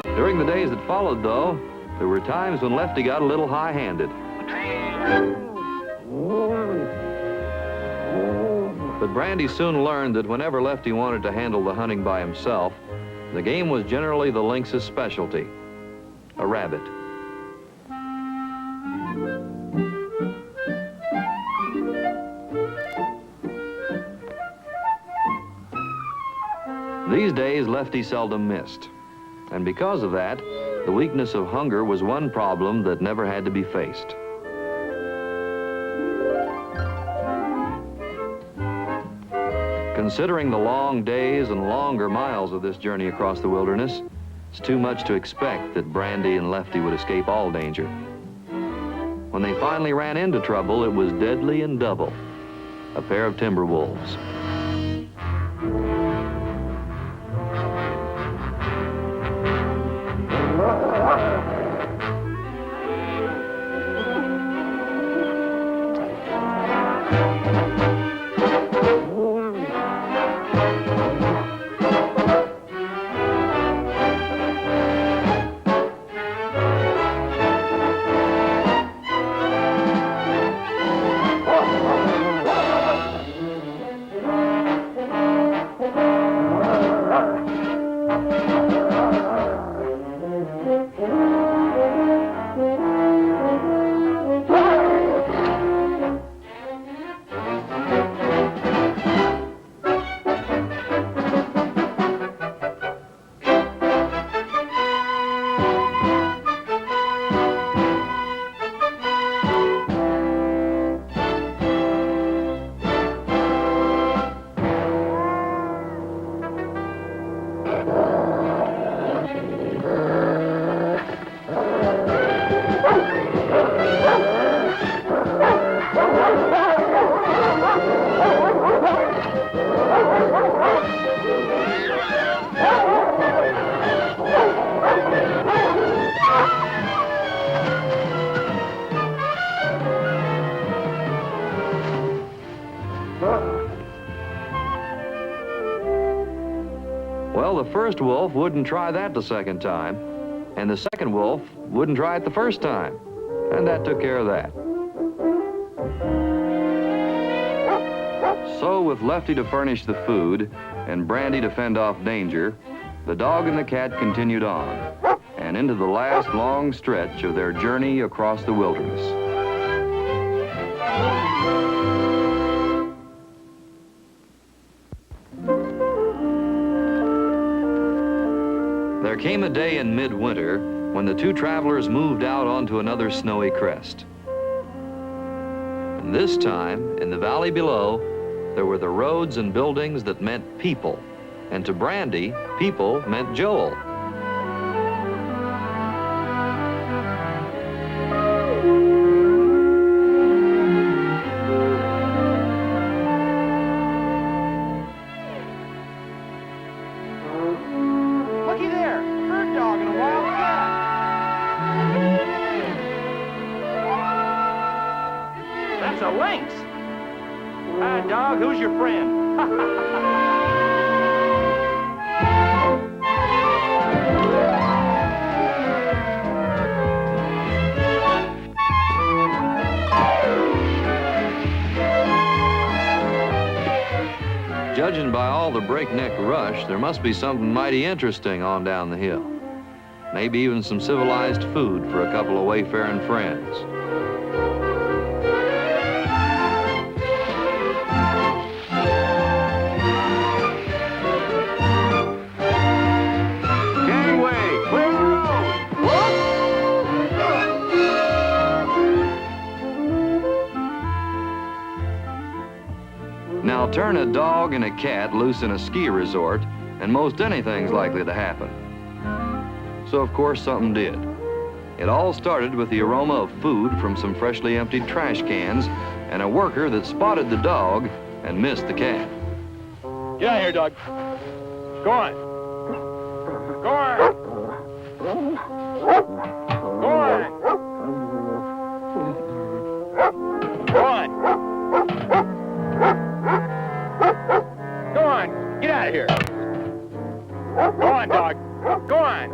Speaker 1: During the days that followed, though, there were times when Lefty got a little high-handed. But Brandy soon learned that whenever Lefty wanted to handle the hunting by himself, the game was generally the Lynx's specialty, a rabbit. These days, Lefty seldom missed. And because of that, the weakness of hunger was one problem that never had to be faced. Considering the long days and longer miles of this journey across the wilderness, it's too much to expect that Brandy and Lefty would escape all danger. When they finally ran into trouble, it was deadly and double, a pair of timber wolves. Well, the first wolf wouldn't try that the second time, and the second wolf wouldn't try it the first time, and that took care of that. So, with Lefty to furnish the food and Brandy to fend off danger, the dog and the cat continued on, and into the last long stretch of their journey across the wilderness. There came a day in midwinter when the two travelers moved out onto another snowy crest. And this time, in the valley below, there were the roads and buildings that meant people. And to Brandy, people meant Joel.
Speaker 3: Looky there, a bird dog and a wild cat. That's a lynx. Hi, dog, who's your friend?
Speaker 1: Judging by all the breakneck rush, there must be something mighty interesting on down the hill. Maybe even some civilized food for a couple of wayfaring friends.
Speaker 3: Gangway, clear the road.
Speaker 1: Now turn a dog and a cat loose in a ski resort, and most anything's likely to happen. So of course something did. It all started with the aroma of food from some freshly emptied trash cans and a worker that spotted the dog and missed the cat.
Speaker 5: Get out of here, dog. Go on. Go on. Go on. Go on. Go on. Get out of here. Go on, dog. Go on.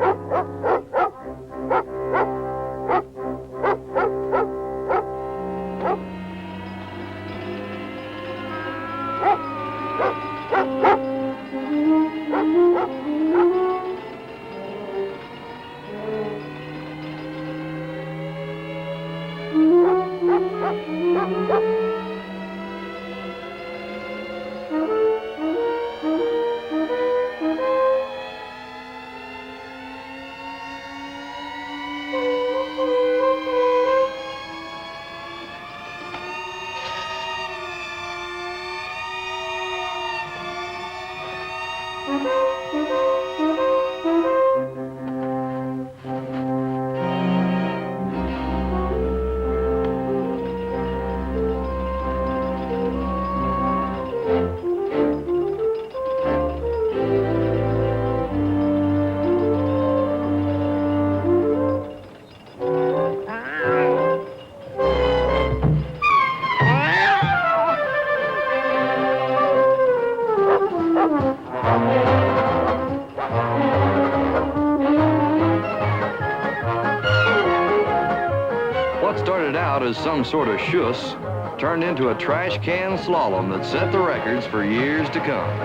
Speaker 1: What started out as some sort of schuss turned into a trash can slalom that set the records for years to come.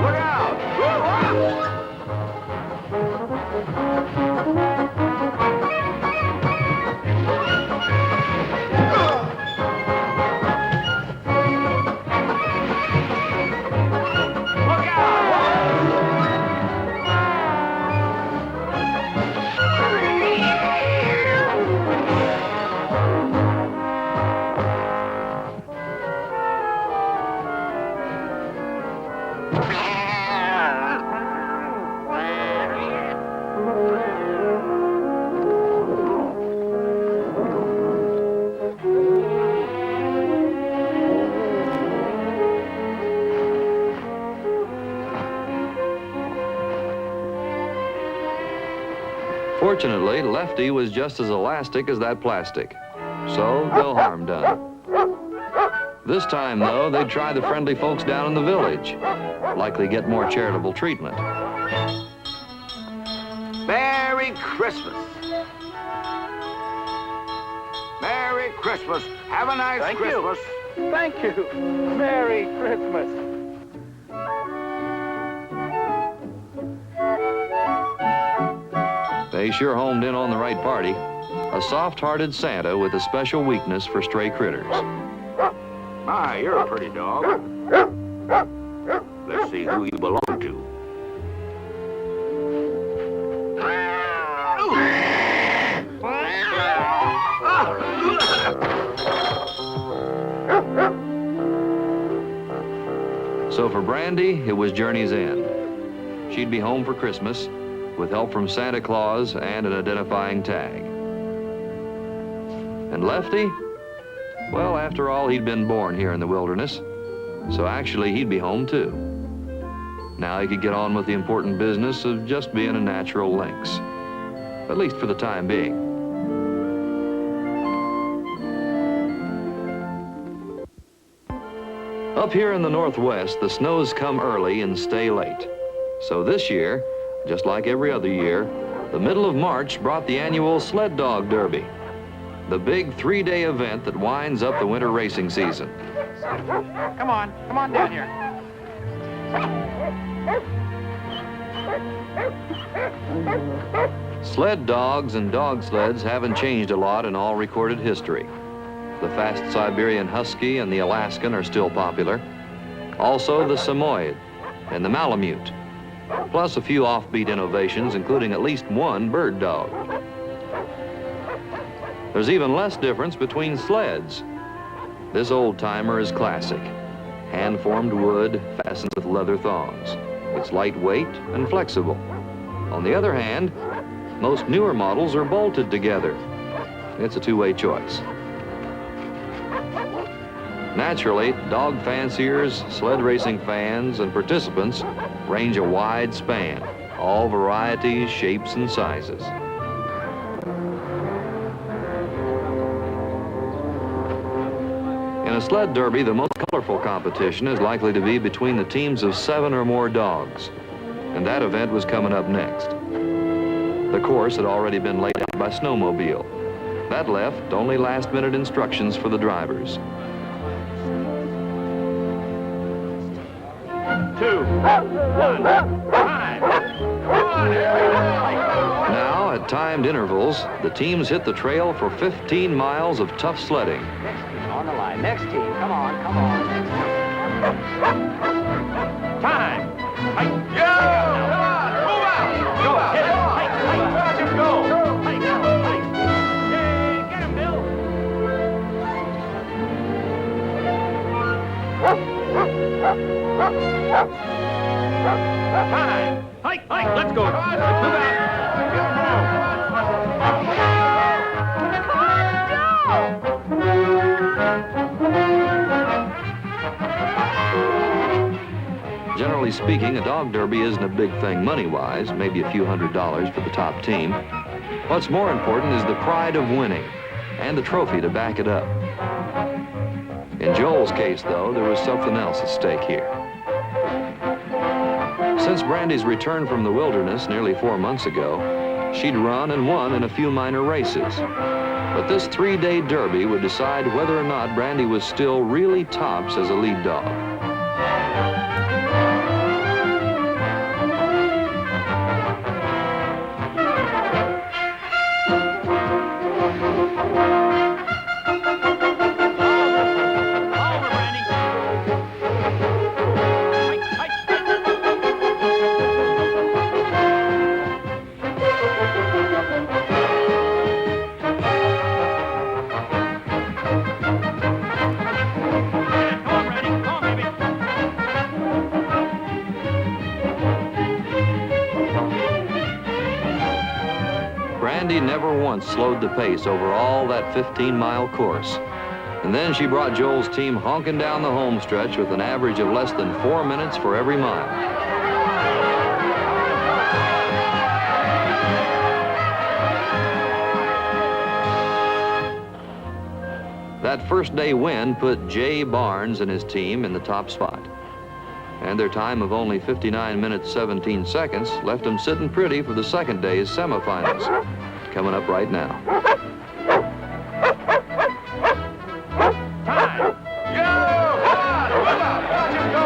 Speaker 3: Look out! Look out!
Speaker 1: Fortunately, Lefty was just as elastic as that plastic, so no harm done. This time, though, they'd try the friendly folks down in the village, likely get more charitable treatment.
Speaker 3: Merry Christmas. Merry Christmas. Have a nice
Speaker 5: Thank
Speaker 3: Christmas.
Speaker 5: you. Thank you. Merry Christmas.
Speaker 1: They sure homed in on the right party. A soft-hearted Santa with a special weakness for stray critters.
Speaker 3: My, you're a pretty dog. Let's see who you belong to.
Speaker 1: So for Brandy, it was journey's end. She'd be home for Christmas with help from Santa Claus and an identifying tag. And Lefty? Well, after all, he'd been born here in the wilderness, so actually he'd be home too. Now he could get on with the important business of just being a natural lynx, at least for the time being. Up here in the Northwest, the snows come early and stay late. So this year, just like every other year, the middle of March brought the annual Sled Dog Derby. the big 3-day event that winds up the winter racing season.
Speaker 5: Come on down here.
Speaker 1: Sled dogs and dog sleds haven't changed a lot in all recorded history. The fast Siberian Husky and the Alaskan are still popular. Also the Samoyed and the Malamute, plus a few offbeat innovations, including at least one bird dog. There's even less difference between sleds. This old-timer is classic. Hand-formed wood fastened with leather thongs. It's lightweight and flexible. On the other hand, most newer models are bolted together. It's a two-way choice. Naturally, dog fanciers, sled racing fans, and participants range a wide span, all varieties, shapes, and sizes. In a sled derby, the most colorful competition is likely to be between the teams of 7 or more dogs, and that event was coming up next. The course had already been laid out by snowmobile. That left only last-minute instructions for the drivers.
Speaker 5: 2, 1, time.
Speaker 1: Now, at timed intervals, the teams hit the trail for 15 miles of tough sledding.
Speaker 5: On the line. Next team. Come on. Time. Hike. Go! Come on. Move out. Go. Hit it. Hike. Watch him go. Hike. Yay. Get him, Bill. Time. Hike. Let's go. Move out.
Speaker 1: Generally speaking, a dog derby isn't a big thing money-wise, maybe a few $100s for the top team. What's more important is the pride of winning and the trophy to back it up. In Joel's case, though, there was something else at stake here. Since Brandy's return from the wilderness nearly 4 months ago, she'd run and won in a few minor races. But this 3-day derby would decide whether or not Brandy was still really tops as a lead dog. Brandy never once slowed the pace over all that 15-mile course. And then she brought Joel's team honking down the home stretch with an average of less than 4 minutes for every mile. That first day win put Jay Barnes and his team in the top spot. And their time of only 59 minutes, 17 seconds left them sitting pretty for the second day's semifinals, coming up right now.
Speaker 5: Time. Go! Come on. Watch him go.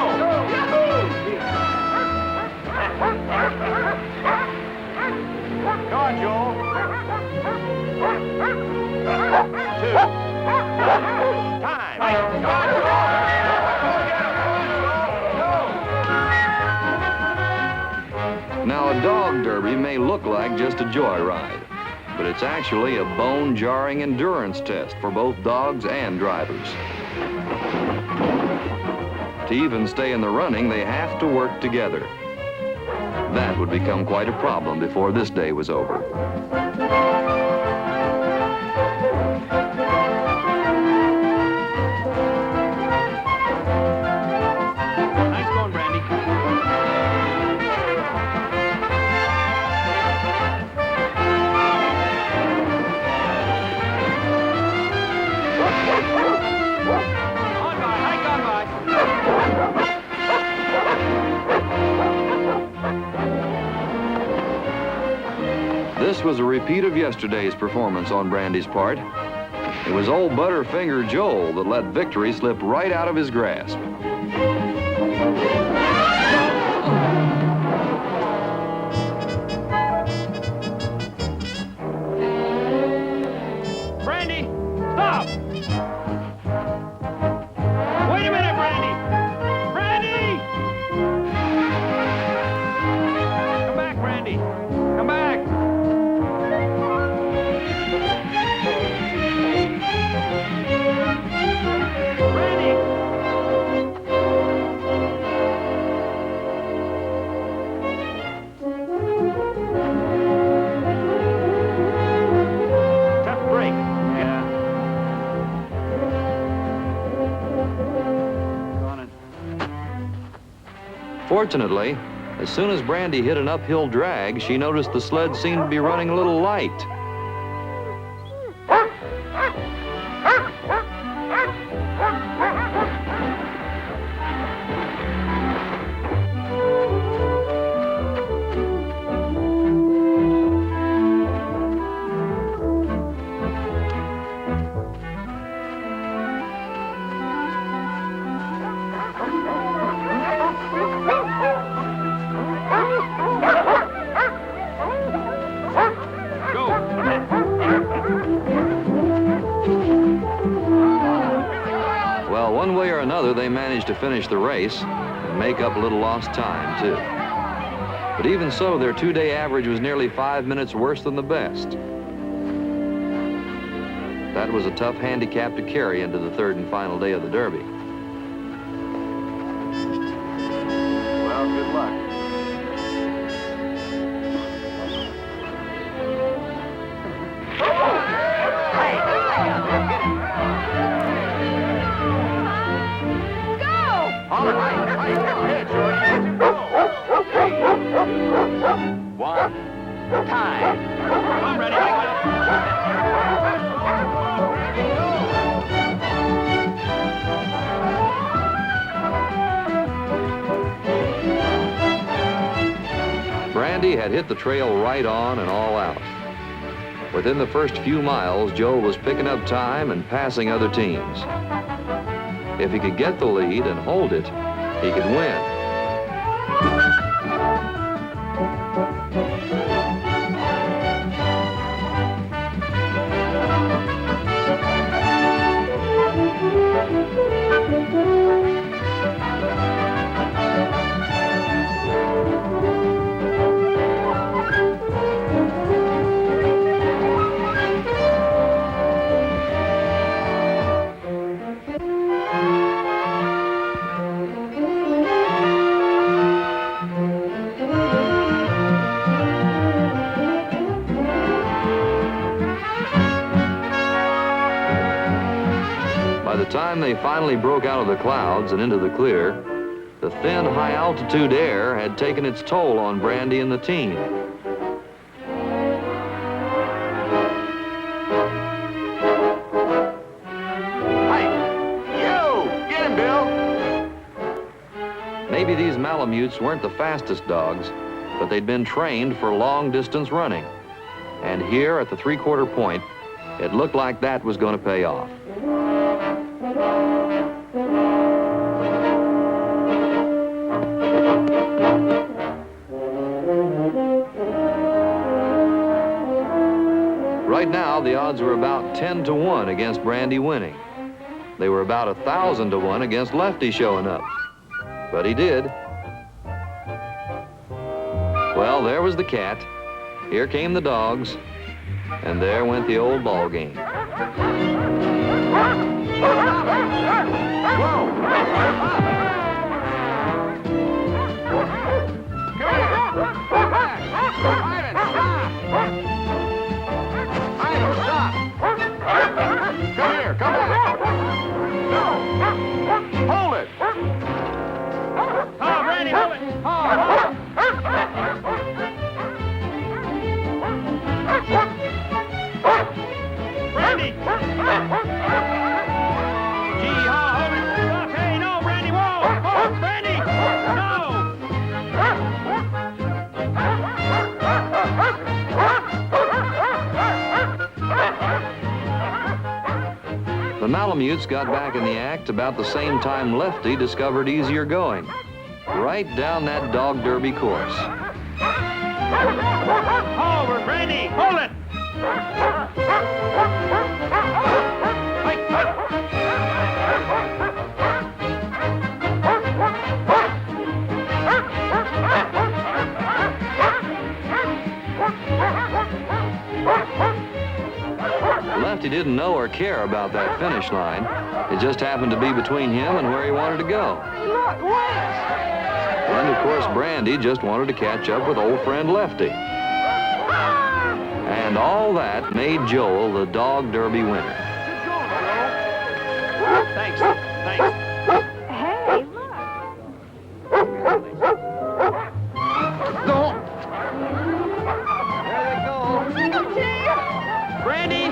Speaker 5: Go on, Joel. 2. Time. Go on, Joel.
Speaker 1: Now, a dog derby may look like just a joyride, but it's actually a bone-jarring endurance test for both dogs and drivers. To even stay in the running, they have to work together. That would become quite a problem before this day was over.
Speaker 5: Nice going, Brandy. On by, hike on by.
Speaker 1: This was a repeat of yesterday's performance on Brandy's part. It was old Butterfinger Joel that let victory slip right out of his grasp.
Speaker 3: Brandy, stop! Wait a minute, Brandy! Brandy! Come back, Brandy! Come back! Brandy! Tough break. Yeah.
Speaker 1: Fortunately, as soon as Brandy hit an uphill drag, she noticed the sled seemed to be running a little light. Well, one way or another, they managed to finish the race and make up a little lost time, too. But even so, their two-day average was nearly 5 minutes worse than the best. That was a tough handicap to carry into the third and final day of the Derby.
Speaker 4: Well, good luck. All right, ahead, George. One, time.
Speaker 3: I'm ready.
Speaker 1: Brandy had hit the trail right on and all out. Within the first few miles, Joel was picking up time and passing other teams. If he could get the lead and hold it, he could win. By the time they finally broke out of the clouds and into the clear, the thin, high-altitude air had taken its toll on Brandy and the team.
Speaker 4: Get him, Bill!
Speaker 1: Maybe these Malamutes weren't the fastest dogs, but they'd been trained for long-distance running. And here at the three-quarter point, it looked like that was going to pay off. Right now, the odds were about 10-1 against Brandy winning. They were about 1,000-1 against Lefty showing up. But he did. Well, there was the cat. Here came the dogs. And there went the old ball game.
Speaker 4: Come here, come back. Hold it.
Speaker 3: Oh, Brandy, hold it. Brandy! Gee, hold it. Stop. Hey, no, Brandy, whoa! Whoa, Brandy! No!
Speaker 1: The Malamutes got back in the act about the same time Lefty discovered easier going. Right down that dog derby course.
Speaker 3: Over, Brandy! Hold it!
Speaker 1: Lefty didn't know or care about that finish line. It just happened to be between him and where he wanted to go.
Speaker 2: Look, Lynx!
Speaker 1: And of course, Brandy just wanted to catch up with old friend Lefty. And all that made Joel the dog derby winner.
Speaker 3: Thanks. Thanks.
Speaker 2: Hey, look.
Speaker 3: Brandy!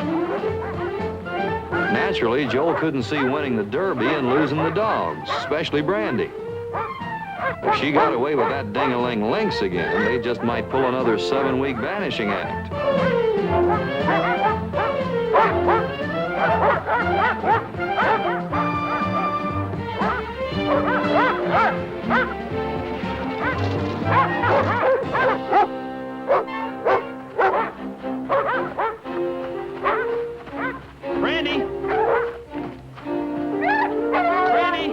Speaker 1: Naturally, Joel couldn't see winning the derby and losing the dogs, especially Brandy. If she got away with that Dingaling Lynx again, they just might pull another 7-week vanishing act.
Speaker 3: Brandy! Brandy!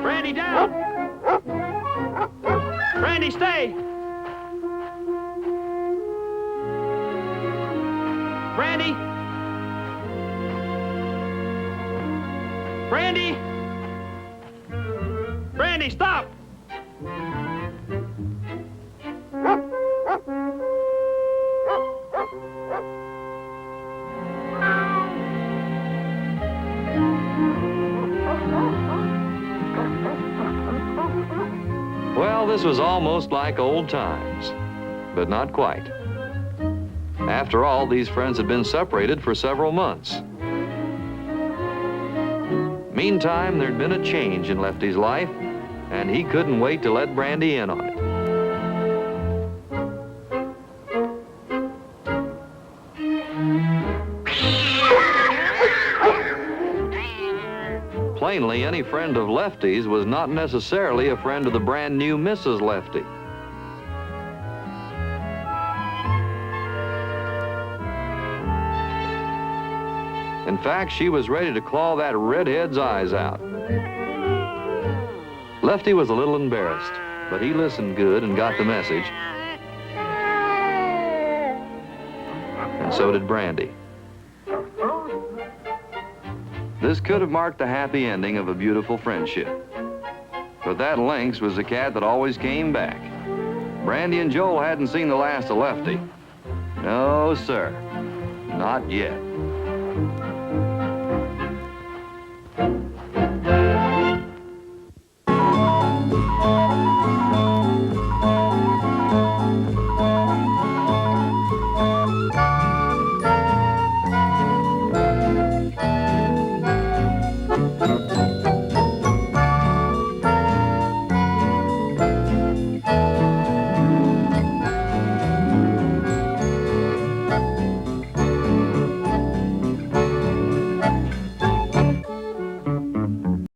Speaker 3: Brandy, down! Brandy, stay! Brandy! Brandy! Brandy, stop!
Speaker 1: Well, this was almost like old times, but not quite. After all, these friends had been separated for several months. Meantime, there'd been a change in Lefty's life, and he couldn't wait to let Brandy in on it. Plainly, any friend of Lefty's was not necessarily a friend of the brand new Mrs. Lefty. In fact, she was ready to claw that redhead's eyes out. Lefty was a little embarrassed, but he listened good and got the message. And so did Brandy. This could have marked the happy ending of a beautiful friendship. But that Lynx was the cat that always came back. Brandy and Joel hadn't seen the last of Lefty. No, sir. Not yet.